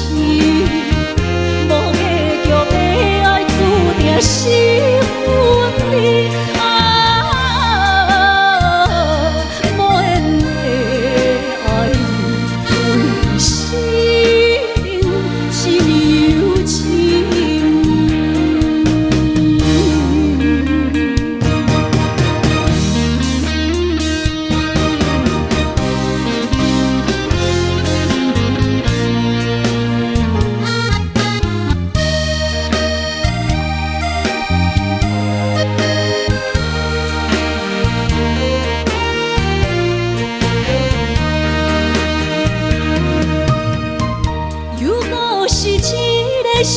是分离啊，无缘的爱人，为心是有情。失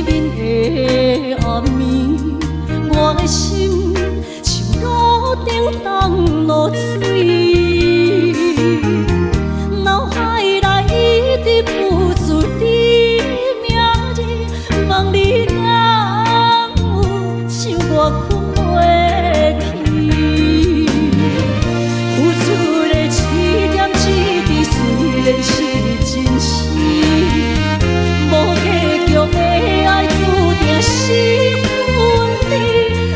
眠的暗暝，我的心像路中东落水，脑海内一直浮出你名字，问你敢有像我困袂去？付出的一点一滴，虽然是真实。无结局的爱，注定是分离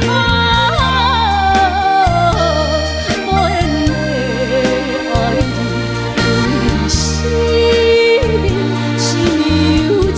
啊！无缘的爱人，为生命是有情。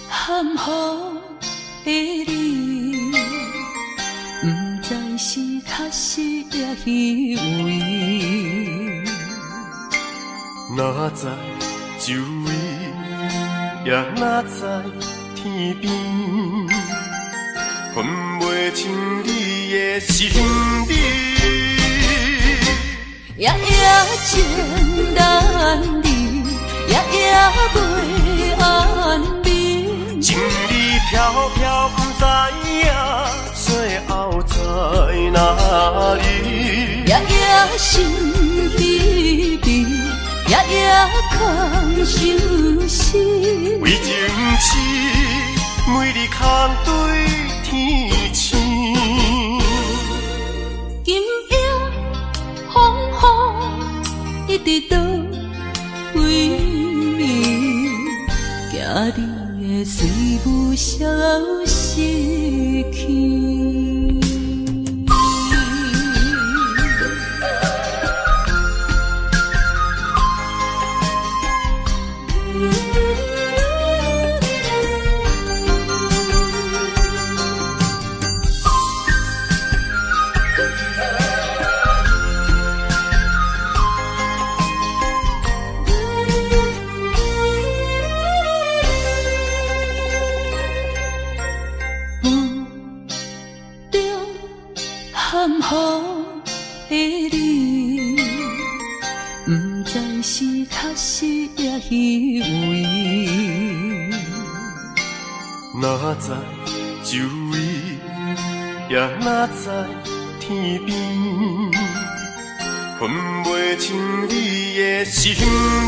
含糊的你，不知是确实也虚伪。哪知周围，也哪知天边，分袂清你的心理。夜夜情难离，夜夜袂安眠。情意飘飘，不知影最后在哪里。夜夜心悲悲，夜夜空伤心。为情痴，每日空对天星。今夜风雨一直倒位，行你的水母消失去。哪知周围，也哪知天边，分袂清你的心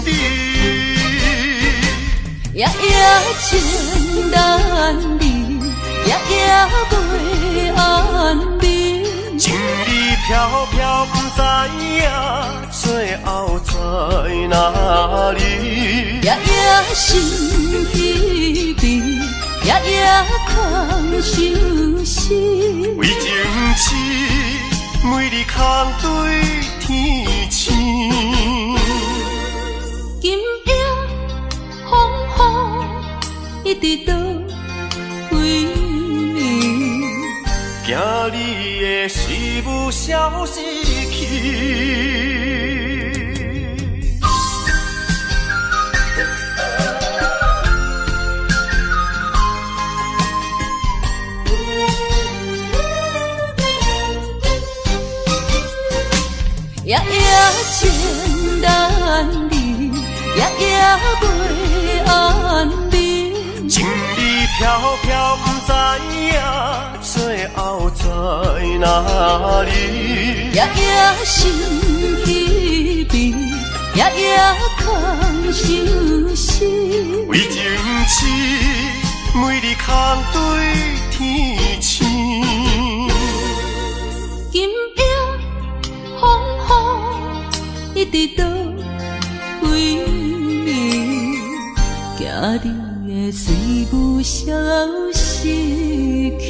理。夜夜情难离，夜夜袂安眠。情意飘飘，不知影最后在哪里。夜夜心稀微。夜夜空相思，为情痴，每日空对天星。今夜风雨一直到为你，惊你的水母消失去。夜夜情难离，夜夜袂安眠。情意飘飘，不知影最后在哪里。夜夜心稀微，夜夜空相思。为情痴，每日空对天星。今夜一直到为你，惊你的水母消失去。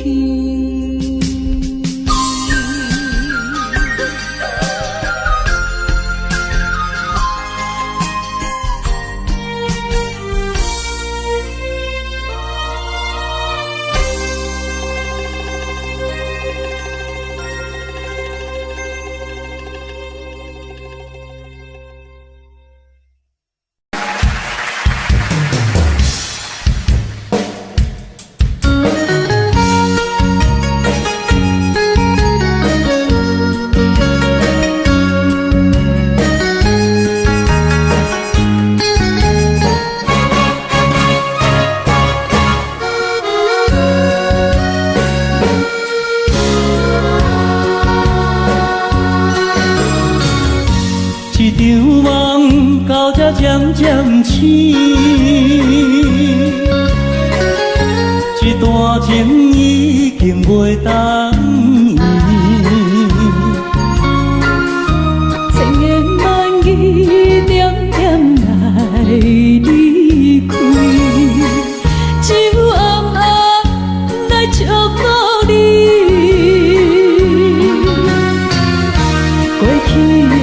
渐渐醒，这段情已经袂当依，千言万语点点来离开，只有暗暗来祝福你。过去的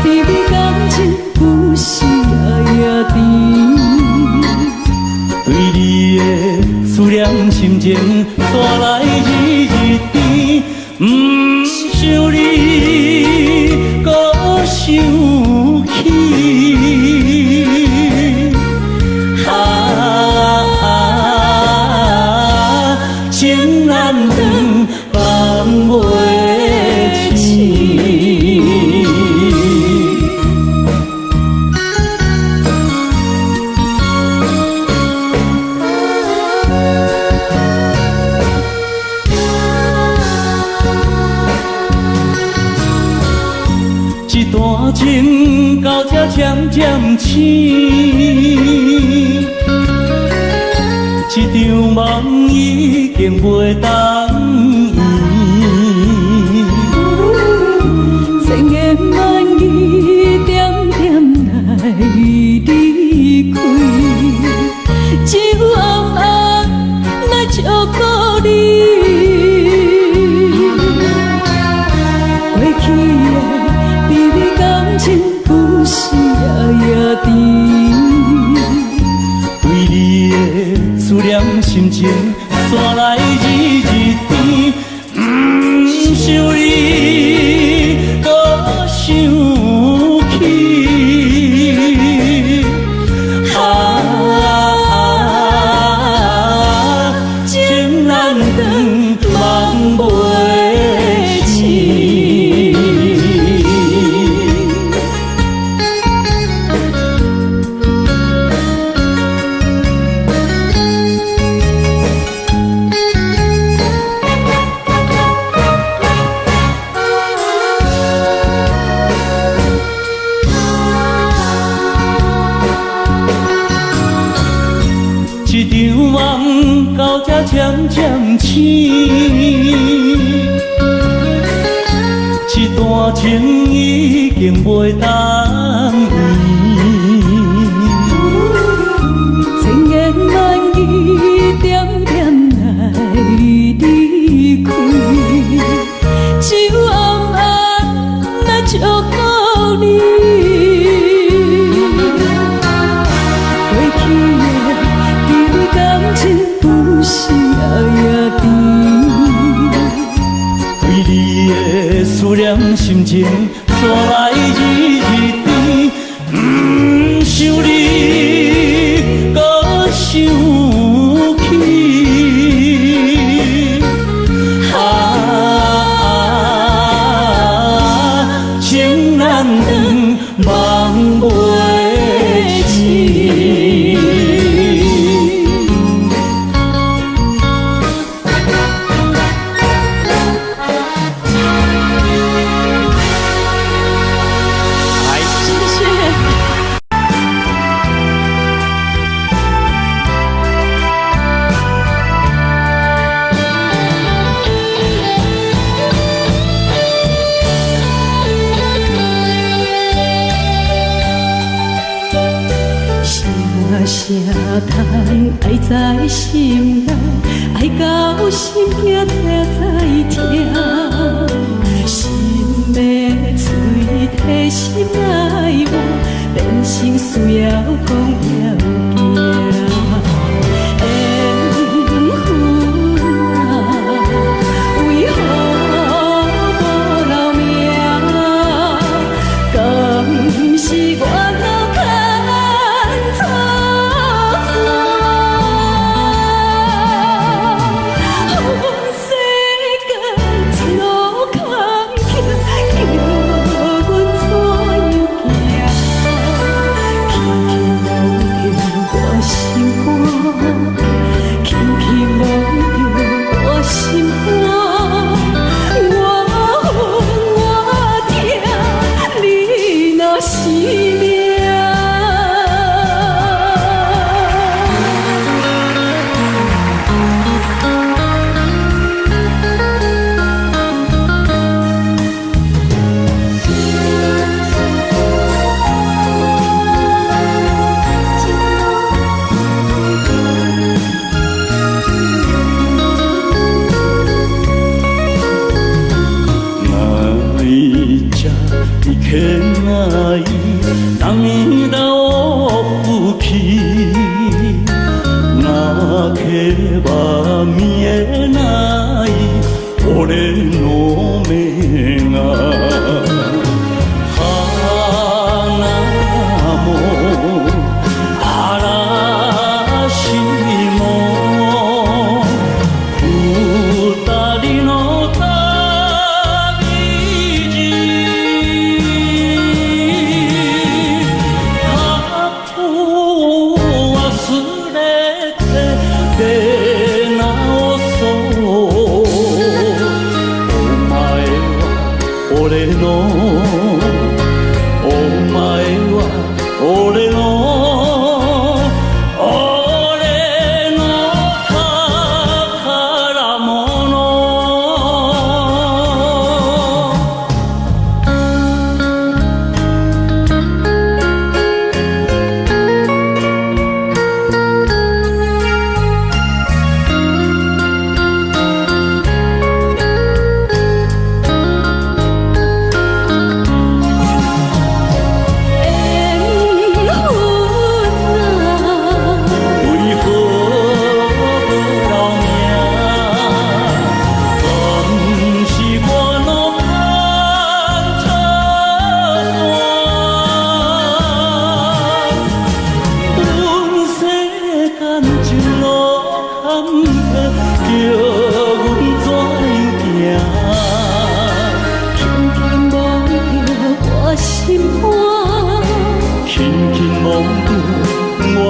甜蜜感情有时也甜，对你的思念心情带来日日甜，不想你搁想起。情难断，放袂清。一段情到这渐渐醒，一场梦已经袂当依，千言万语点点来离开，只情煞来日日甜，不想你，搁想起。情难断，梦袂醒。一场梦到这渐渐醒，一段情已经袂当圆，千言万语点点来离开，只有暗暗来祝福你。过去的感情有时也甜，对你的思念心情煞来日日甜，不想你，搁想起。情难断，梦袂醒。啥叹爱在心内，爱到心惊才痛，心要嘴提心内话，变成需要讲了行。缘分啊，为何无留名？敢是我脑壳？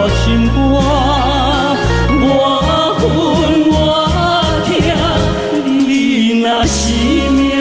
心肝，我恨我疼，你若是命。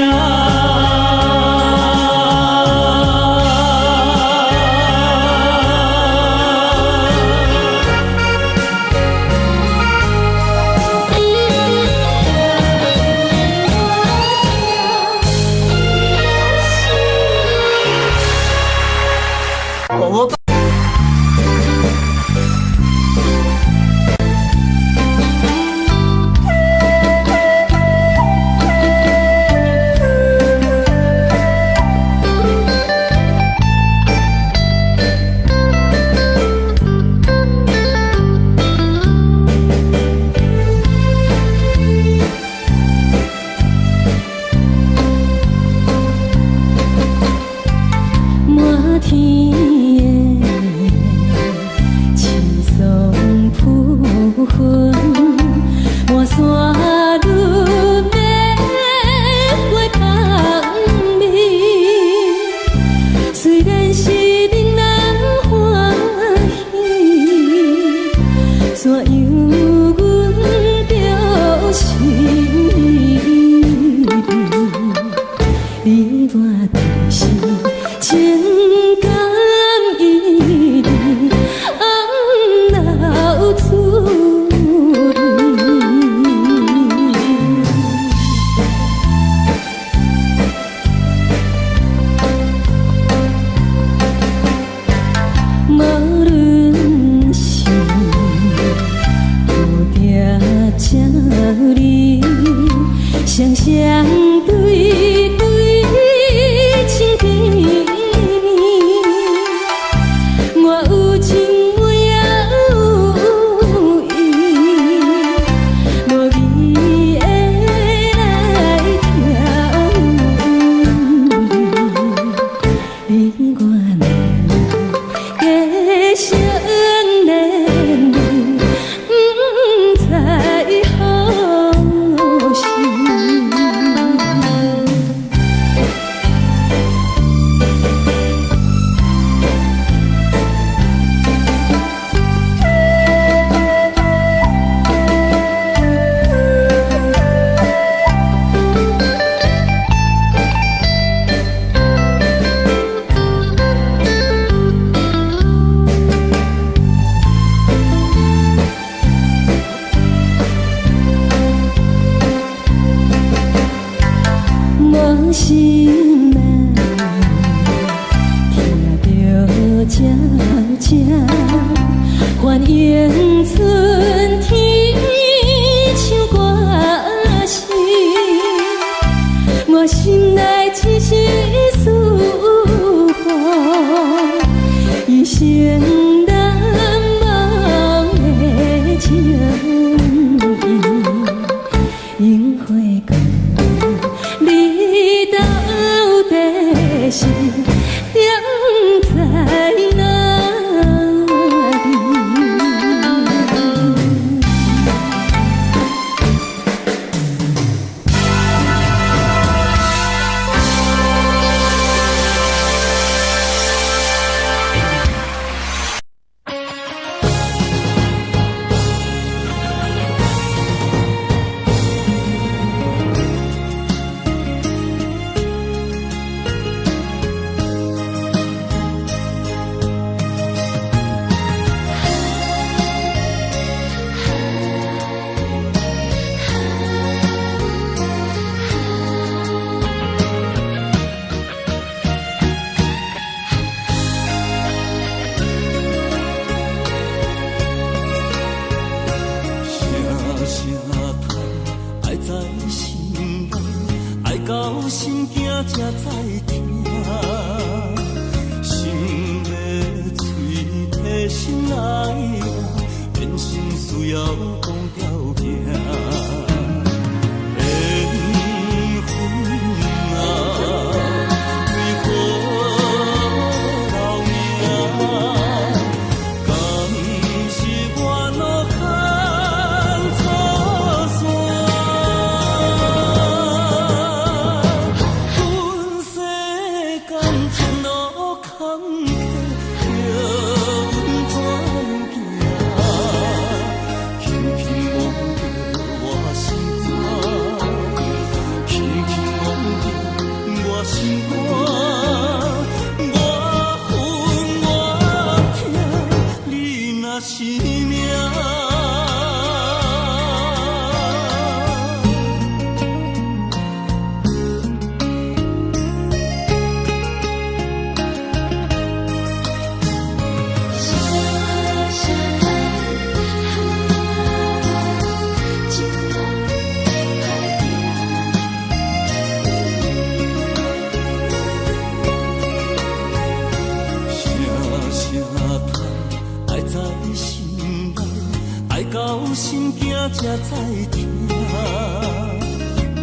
到心惊才知听，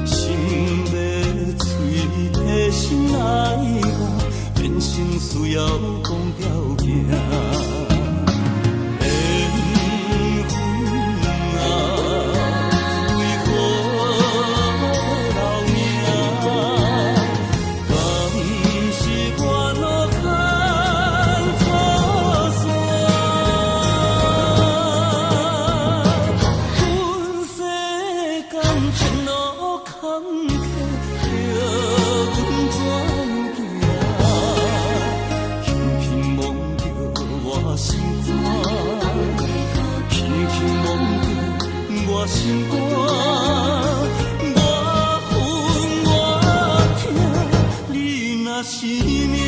心要嘴提心爱我，变成需要讲条件。心肝，我恨我痛，你若是命。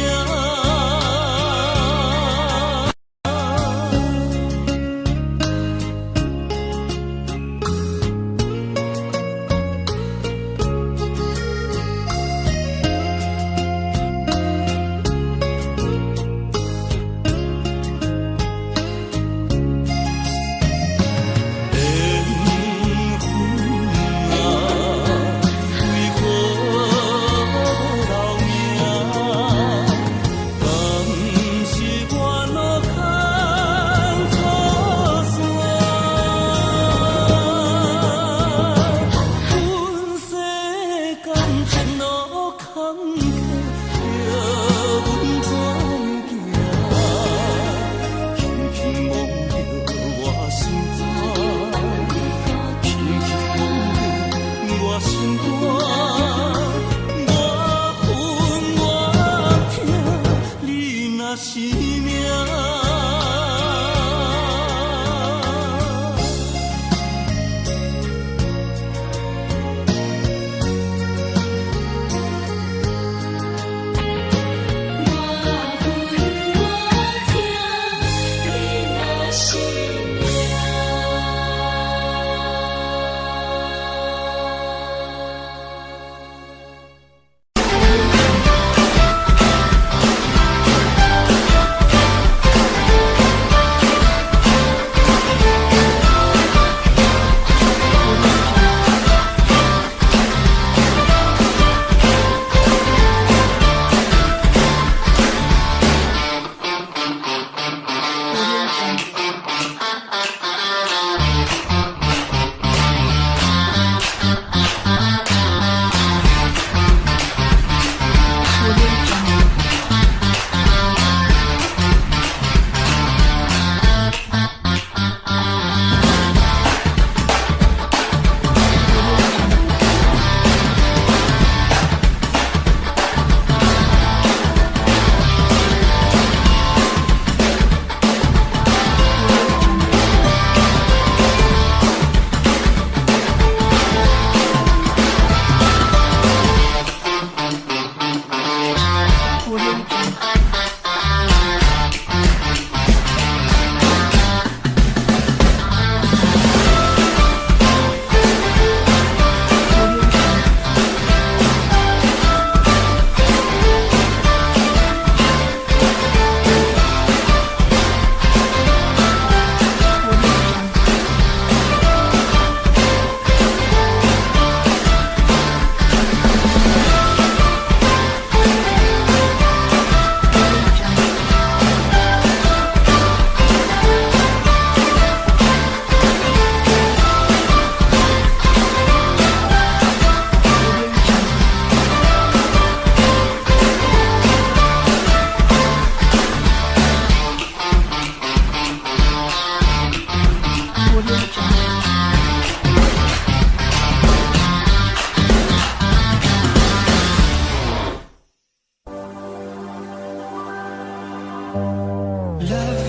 Love